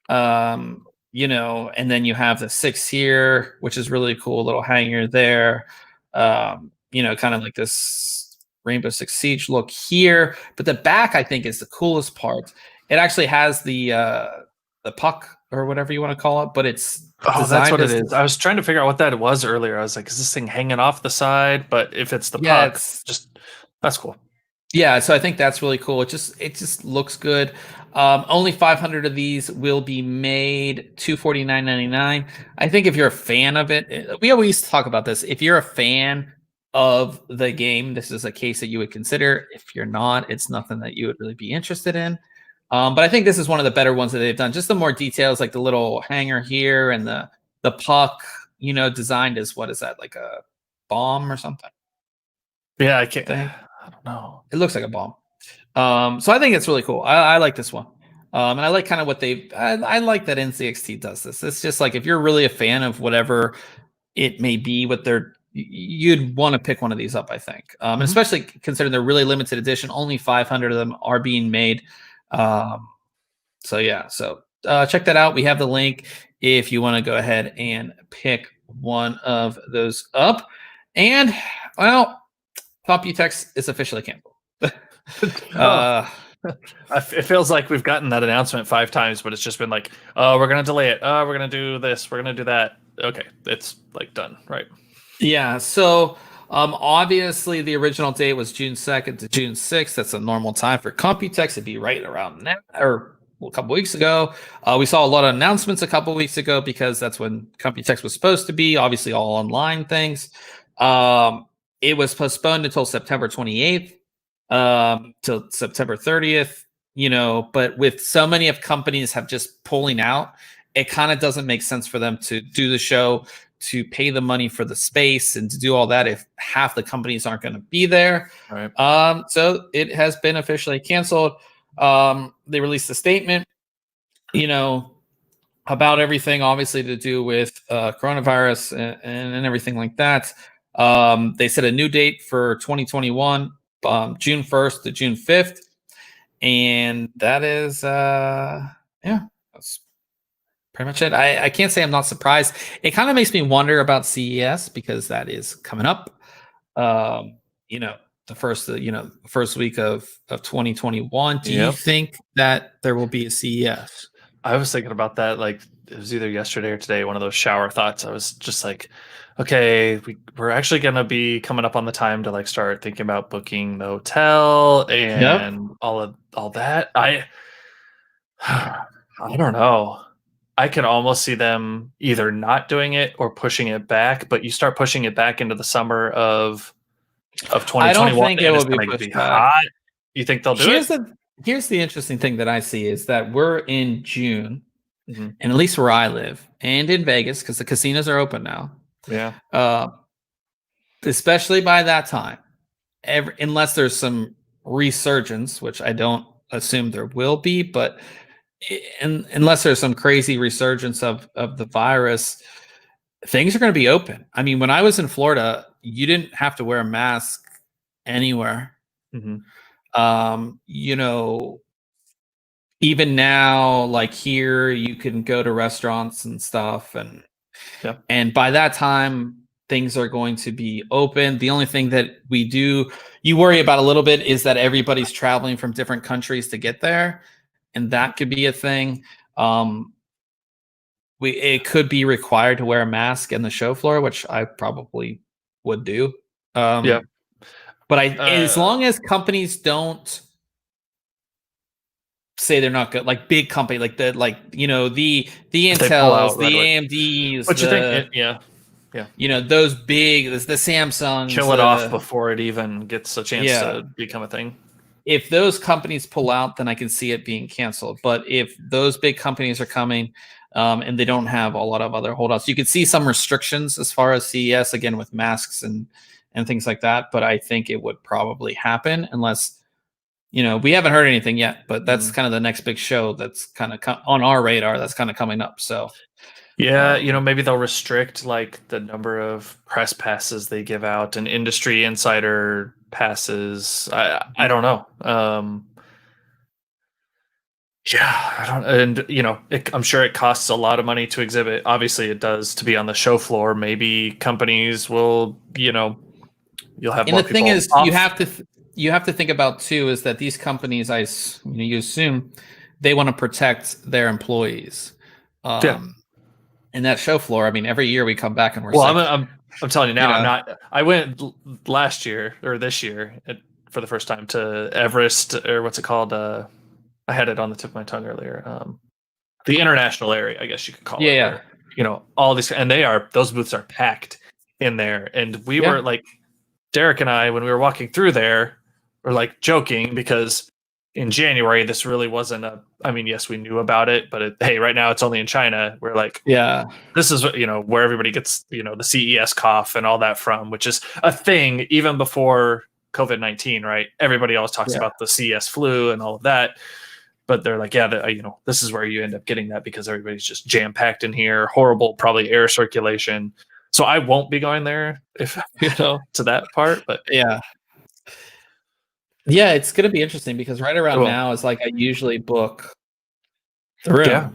And then you have the 6 here, which is really cool, little hanger there. Kind of like this Rainbow Six Siege look here. But the back, I think, is the coolest part. It actually has the puck or whatever you want to call it, but it's that's what it is. I was trying to figure out what that was earlier. I was like, is this thing hanging off the side? But if it's the puck, that's cool. Yeah, so I think that's really cool. It just looks good. Only 500 of these will be made, $249.99. I think if you're a fan of it, we always talk about this. If you're a fan of the game, this is a case that you would consider. If you're not, it's nothing that you would really be interested in. But I think this is one of the better ones that they've done. Just the more details, like the little hanger here and the puck, designed as, what is that, like a bomb or something? Yeah, I don't know. It looks like a bomb. So I think it's really cool. I like this one. And I like kind of what I like that NZXT does this. It's just like, if you're really a fan of whatever it may be, you'd want to pick one of these up, I think. And especially considering they're really limited edition, only 500 of them are being made. So check that out. We have the link if you want to go ahead and pick one of those up. And, well, Computex is officially canceled. It feels like we've gotten that announcement 5 times, but it's just been like, oh, we're going to delay it. Oh, we're going to do this. We're going to do that. Okay. It's like done. Right. Yeah. So obviously the original date was June 2nd to June 6th. That's a normal time for Computex to be right around now, or a couple weeks ago. We saw a lot of announcements a couple weeks ago because that's when Computex was supposed to be, obviously all online things. It was postponed until September 28th, till September 30th, but with so many of companies have just pulling out, it kind of doesn't make sense for them to do the show, to pay the money for the space and to do all that if half the companies aren't going to be there. Right. So it has been officially canceled. They released a statement, about everything, obviously to do with coronavirus and everything like that. They set a new date for 2021, June 1st to June 5th. And that is, that's pretty much it. I can't say I'm not surprised. It kind of makes me wonder about CES because that is coming up. The first week of 2021. Do you think that there will be a CES? I was thinking about that. Like, it was either yesterday or today, one of those shower thoughts. I was just like, okay, we're actually going to be coming up on the time to like start thinking about booking the hotel and all that. I don't know. I can almost see them either not doing it or pushing it back, but you start pushing it back into the summer of 2021. I don't think it will be pushed back. Hot. You think they'll do it? Here's the interesting thing that I see is that we're in June, and at least where I live, and in Vegas, because the casinos are open now. Yeah. Especially by that time, unless there's some resurgence, which I don't assume there will be, but unless there's some crazy resurgence of the virus, things are going to be open. I mean, when I was in Florida, you didn't have to wear a mask anywhere. Even now, like here, you can go to restaurants and stuff, and Yeah. And by that time, things are going to be open. The only thing that you worry about a little bit is that everybody's traveling from different countries to get there, and that could be a thing. It could be required to wear a mask in the show floor, which I probably would do. Yeah. But as long as companies don't say they're not good, like big company, like the Intels, the AMDs, what you think? Yeah. Those big, the Samsungs, kill it off before it even gets a chance to become a thing. If those companies pull out, then I can see it being canceled. But if those big companies are coming, and they don't have a lot of other holdouts, you could see some restrictions as far as CES, again, with masks and things like that. But I think it would probably happen unless, we haven't heard anything yet, but that's kind of the next big show that's kind of on our radar. That's kind of coming up. So yeah, maybe they'll restrict like the number of press passes they give out and industry insider passes. I don't know. Yeah, I don't, and I'm sure it costs a lot of money to exhibit. Obviously, it does to be on the show floor. Maybe companies will, you'll have. And more the thing people is, you have to think about too is that these companies, you assume they want to protect their employees. In that show floor, I mean, every year we come back and we're. Well, I'm telling you now, I'm not. I went last year or this year for the first time to Everest, or what's it called? I had it on the tip of my tongue earlier. The international area, I guess you could call it. Yeah. Where, all these, and those booths are packed in there, and we were like, Derek and I, when we were walking through there, were like joking because in January this really wasn't I mean, yes, we knew about it, but hey, right now it's only in China. We're like, this is where everybody gets the CES cough and all that from, which is a thing even before COVID-19, right? Everybody always talks about the CES flu and all of that, but they're like, this is where you end up getting that because everybody's just jam packed in here. Horrible, probably air circulation. So I won't be going there if to that part, but yeah, it's going to be interesting because right around now is like I usually book the room. Yeah.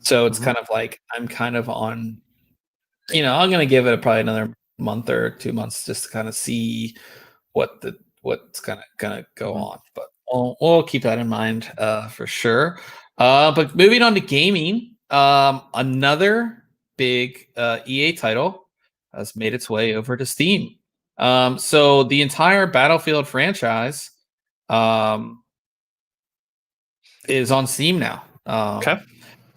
So it's kind of like I'm kind of on, I'm going to give it probably another month or 2 months just to kind of see what's going to go on. But we'll keep that in mind for sure. But moving on to gaming, another big EA title has made its way over to Steam. So the entire Battlefield franchise is on Steam now. Okay.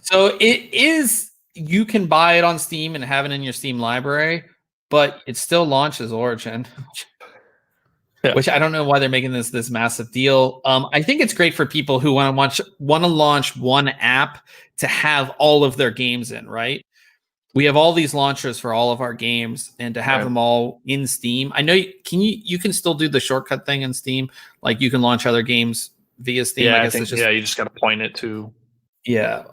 So you can buy it on Steam and have it in your Steam library, but it still launches Origin, which I don't know why they're making this massive deal. I think it's great for people who want to launch one app to have all of their games in, right? We have all these launchers for all of our games, and to have them all in Steam. I know you can still do the shortcut thing in Steam, like you can launch other games via Steam. Yeah, I think you just got to point it to. Yeah,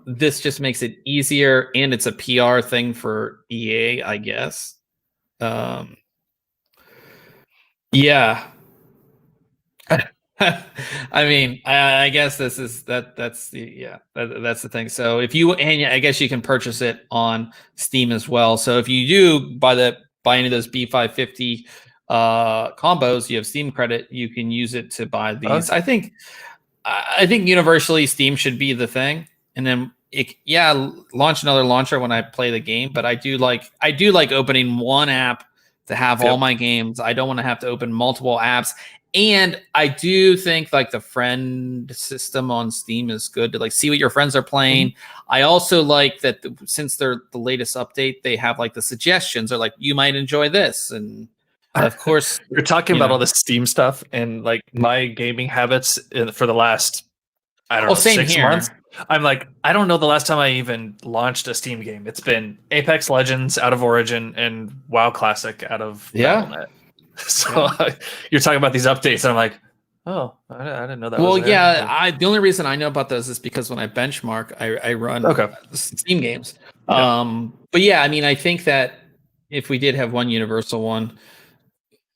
this just makes it easier, and it's a PR thing for EA, I guess. Yeah. I mean, I guess that's the thing. So I guess you can purchase it on Steam as well. So if you do buy any of those B550 combos, you have Steam credit, you can use it to buy these. I think universally Steam should be the thing, and then launch another launcher when I play the game. But I do like opening one app to have all my games. I don't want to have to open multiple apps. And I do think like the friend system on Steam is good to like see what your friends are playing. Mm-hmm. I also like that since they're the latest update, they have like the suggestions are like, you might enjoy this. And of course, you're talking about all the Steam stuff and like my gaming habits for the last, 6 months. I'm like, I don't know the last time I even launched a Steam game. It's been Apex Legends out of Origin and WoW Classic out of Battle.net. So you're talking about these updates, and I'm like, oh, I didn't know that. Well, was there. The only reason I know about those is because when I benchmark, I run Steam games. Yeah. But yeah, I mean, I think that if we did have one universal one,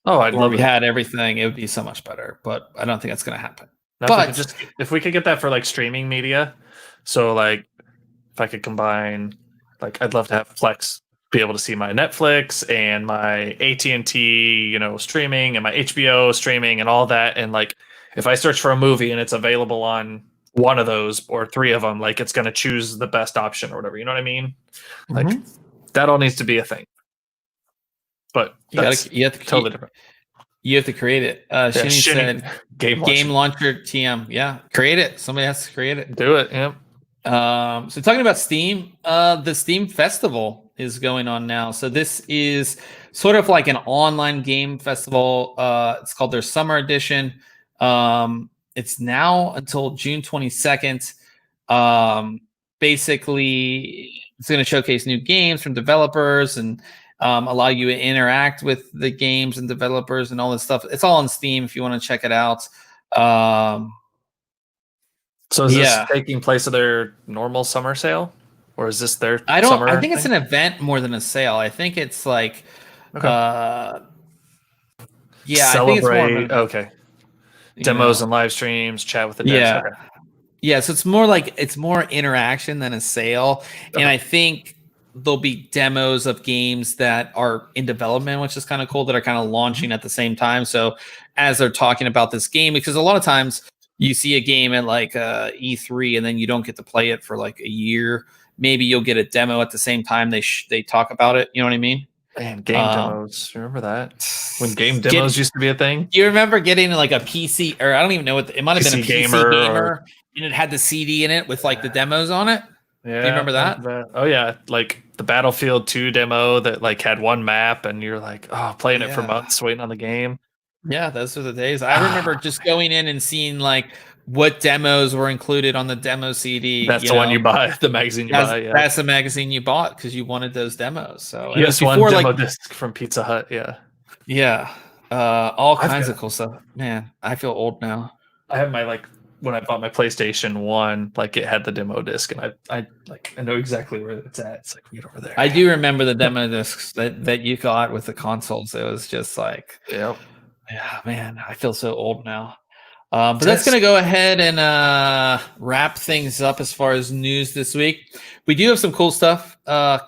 we had everything, it would be so much better. But I don't think that's going to happen. Now, but if we could get that for like streaming media, so like if I could combine Like I'd love to have Flex be able to see my Netflix and my AT&T, streaming and my HBO streaming and all that. And like, if I search for a movie and it's available on one of those or three of them, like it's going to choose the best option or whatever. You know what I mean? Like that all needs to be a thing. But you have to totally different. You have to create it. Shinny said game launcher TM. Yeah, create it. Somebody has to create it. Do it. Yep. So talking about Steam, the Steam Festival is going on now. So this is sort of like an online game festival. It's called their Summer Edition. It's now until June 22nd. Basically, it's going to showcase new games from developers and allow you to interact with the games and developers and all this stuff. It's all on Steam if you want to check it out. So is this taking place of their normal summer sale, or is this their? I think it's an event more than a sale. I think it's like, celebrate. I think it's more demos and live streams, chat with the devs. Yeah, yeah. So it's more interaction than a sale, and I think there'll be demos of games that are in development, which is kind of cool, that are kind of launching at the same time. So as they're talking about this game, because a lot of times you see a game at like E3 and then you don't get to play it for like a year. Maybe you'll get a demo at the same time they talk about it. You know what I mean? Man, game demos. Remember that? When game demos used to be a thing? Do you remember getting like a PC, or I don't even know what, it might have been a PC gamer and it had the CD in it with like the demos on it? Yeah. Do you remember that? Oh yeah. Like the Battlefield 2 demo that like had one map and you're like, playing it for months, waiting on the game. Yeah, those were the days. I remember just going in and seeing like what demos were included on the demo CD. That's the one you buy, the magazine you buy. Yeah. That's the magazine you bought because you wanted those demos. So yes, one demo disc from Pizza Hut. Yeah, yeah, all kinds of cool stuff. Man, I feel old now. I have my when I bought my PlayStation 1, like it had the demo disc, and I know exactly where it's at. It's like right over there. I do remember the demo discs that you got with the consoles. It was just like, yeah, man, I feel so old now. But that's going to go ahead and wrap things up as far as news this week. We do have some cool stuff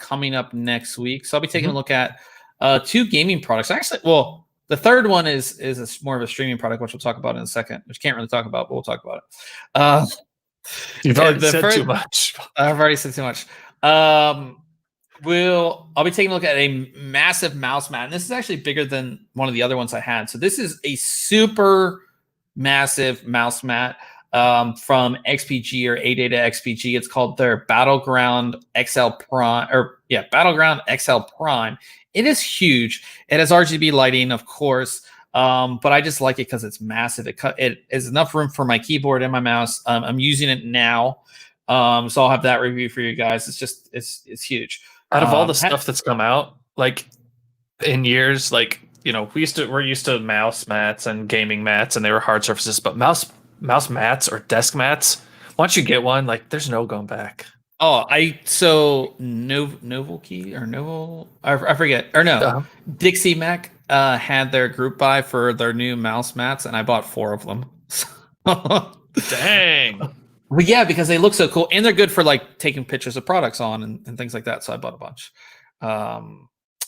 coming up next week. So I'll be taking a look at 2 gaming products. Actually, well, the third one is more of a streaming product, which we'll talk about in a second, which can't really talk about, but we'll talk about it. You've already said too much. I've already said too much. I'll be taking a look at a massive mouse mat. And this is actually bigger than one of the other ones I had. So this is a super massive mouse mat from XPG or ADATA XPG. It's called their Battleground XL Prime, Battleground XL Prime. It is huge. It has RGB lighting, of course, but I just like it because it's massive. It is enough room for my keyboard and my mouse. I'm using it now, so I'll have that review for you guys. It's huge. Out of all the stuff that's come out, like in years, like we're used to mouse mats and gaming mats, and they were hard surfaces. But mouse mats or desk mats, once you get one, like there's no going back. Oh, Novelty or Novel, I forget, or no, Dixie Mac had their group buy for their new mouse mats, and I bought 4 of them. Dang. Well, yeah, because they look so cool, and they're good for like taking pictures of products on and things like that. So I bought a bunch.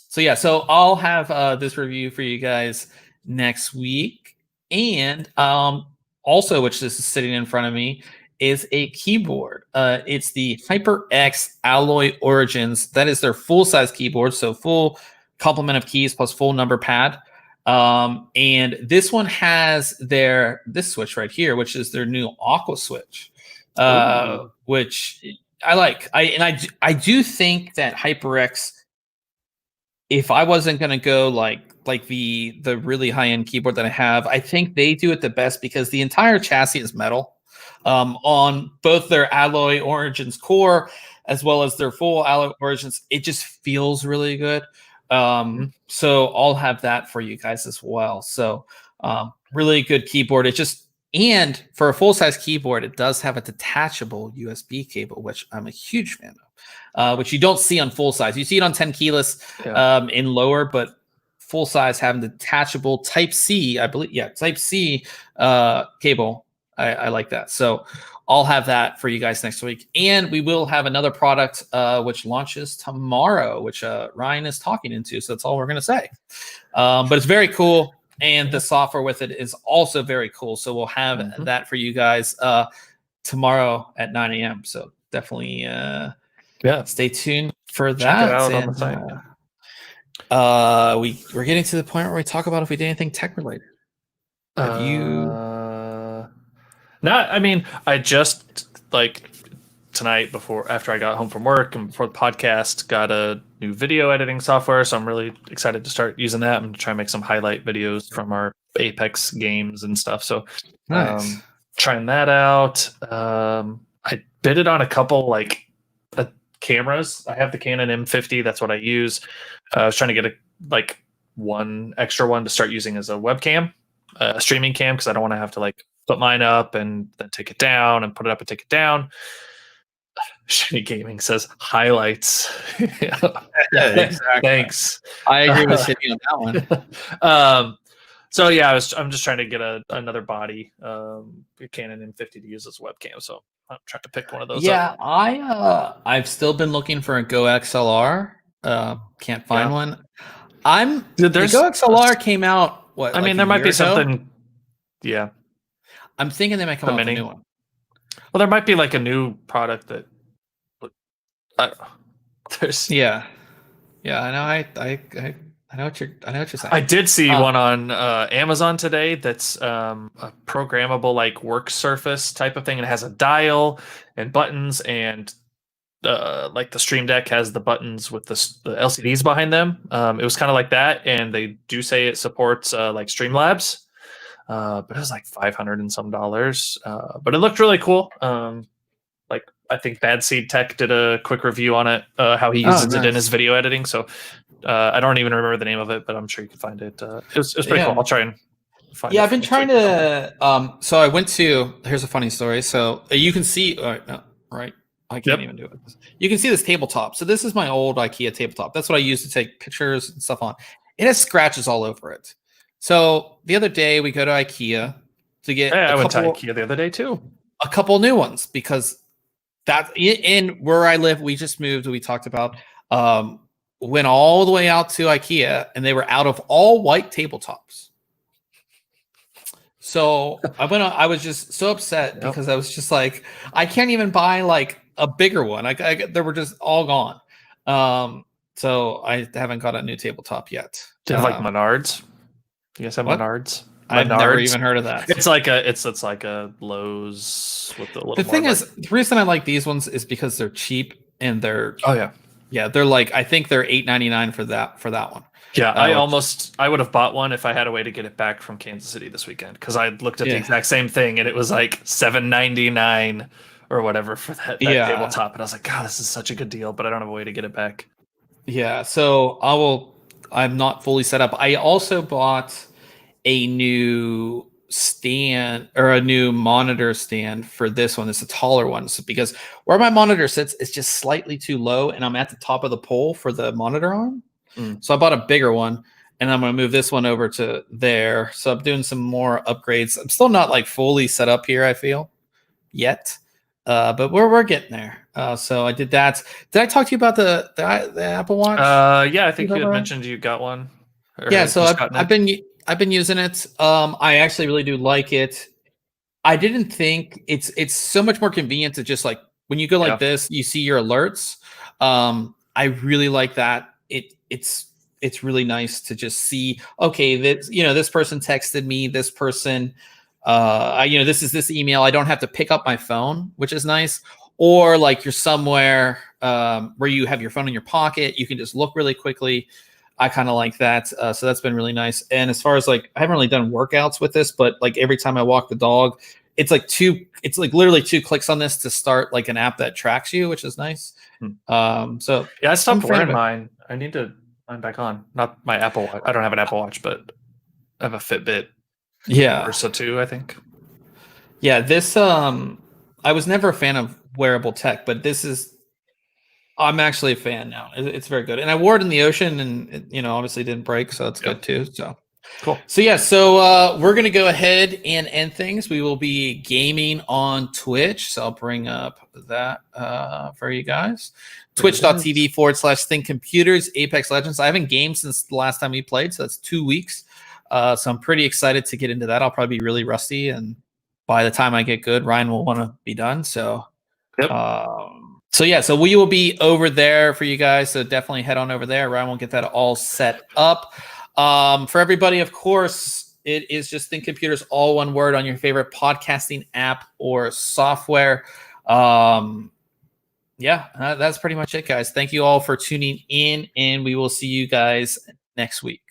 So I'll have this review for you guys next week, and also, which this is sitting in front of me, is a keyboard. It's the HyperX Alloy Origins. That is their full-size keyboard, so full complement of keys plus full number pad. And this one has this switch right here, which is their new Aqua switch, which I like. I do think that HyperX, if I wasn't going to go like the really high-end keyboard that I have, I think they do it the best because the entire chassis is metal. On both their Alloy Origins core as well as their full Alloy Origins, it just feels really good. So I'll have that for you guys as well. So really good keyboard. And for a full-size keyboard, it does have a detachable USB cable, which I'm a huge fan of, which you don't see on full-size. You see it on 10 keyless in lower, but full-size having detachable Type-C, I believe, Type-C cable I like that. So I'll have that for you guys next week, and we will have another product which launches tomorrow, which Ryan is talking into. So that's all we're gonna say. But it's very cool, and the software with it is also very cool. So we'll have that for you guys tomorrow at 9 a.m. So definitely stay tuned for that. Check it out on the site. We're getting to the point where we talk about if we did anything tech related. Have you? Not. I mean, I just tonight after I got home from work and before the podcast, got a new video editing software. So I'm really excited to start using that. I'm going to try and make some highlight videos from our Apex games and stuff. So Nice. Trying that out. I bidded on a couple cameras. I have the Canon M50. That's what I use. I was trying to get one extra one to start using as a webcam, a streaming cam, because I don't want to have to put mine up and then take it down and put it up and take it down. Shiny Gaming says highlights. Exactly. Thanks. I agree with Shitty on that one. So yeah, I'm just trying to get another body, a Canon M50 to use as a webcam. So I'm trying to pick one of those. Yeah, I've still been looking for a Go XLR. Can't find one. The Go XLR came out. What? I mean, there might be something. Yeah, I'm thinking they might come out with a new one. Well, there might be a new product that. I don't know. There's. Yeah. I know. I know what you're saying. I did see one on Amazon today that's a programmable work surface type of thing. It has a dial and buttons, and the Stream Deck has the buttons with the LCDs behind them. It was kind of like that, and they do say it supports Streamlabs, but it was $500 and some. But it looked really cool. I think Bad Seed Tech did a quick review on it, how he uses it in his video editing. So I don't even remember the name of it, but I'm sure you can find it. It was pretty cool. I'll try and find it. Yeah, I've been trying to. So I went to. Here's a funny story. So you can see. Right. I can't even do it. You can see this tabletop. So this is my old IKEA tabletop. That's what I use to take pictures and stuff on. It has scratches all over it. So the other day we go to IKEA to get. I went to IKEA the other day too. A couple new ones because. That in where I live, we just moved. We talked about went all the way out to IKEA, and they were out of all white tabletops. So I was just so upset because I was just I can't even buy a bigger one. They were just all gone. So I haven't got a new tabletop yet. Do you have Menards? You guys have Menards? I've never even heard of that. It's like a Lowe's with a little. The thing is, the reason I like these ones is because they're cheap and they're they're I think they're $8.99 for that one. Yeah, I would have bought one if I had a way to get it back from Kansas City this weekend, because I looked at the exact same thing and it was $7.99 or whatever for that tabletop, and I was like, God, this is such a good deal, but I don't have a way to get it back. Yeah, so I'm not fully set up. I also bought a new stand or a new monitor stand for this one. It's a taller one, so because where my monitor sits is just slightly too low, and I'm at the top of the pole for the monitor arm. So I bought a bigger one, and I'm going to move this one over to there. So I'm doing some more upgrades. I'm still not fully set up here, I feel, yet, but we're getting there. So I did that. Did I talk to you about the Apple Watch? Yeah, I think you had mentioned you got one. Yeah, so I've been using it. I actually really do like it. I didn't think it's so much more convenient to just when you go this, you see your alerts. I really like that. It's really nice to just see, okay, this person texted me, this person, this is this email. I don't have to pick up my phone, which is nice. Or you're somewhere where you have your phone in your pocket, you can just look really quickly. I kind of like that. So that's been really nice. And as far as I haven't really done workouts with this, but every time I walk the dog, it's literally 2 clicks on this to start an app that tracks you, which is nice. So yeah, I stopped wearing mine. I need to mine back on. Not my Apple Watch. I don't have an Apple Watch, but I have a Fitbit. Yeah. Versa 2, I think. Yeah, this I was never a fan of wearable tech, but I'm actually a fan now. It's very good. And I wore it in the ocean, and it, obviously didn't break, so it's good too. So Cool. So yeah, so we're gonna go ahead and end things. We will be gaming on Twitch. So I'll bring up that for you guys. Twitch.tv/Think Computers, Apex Legends. I haven't gamed since the last time we played, so that's 2 weeks. So I'm pretty excited to get into that. I'll probably be really rusty, and by the time I get good, Ryan will want to be done. So, yep. So yeah, so we will be over there for you guys. So definitely head on over there. Ryan will get that all set up. For everybody, of course, it is just Think Computers, all one word, on your favorite podcasting app or software. Yeah, that's pretty much it, guys. Thank you all for tuning in, and we will see you guys next week.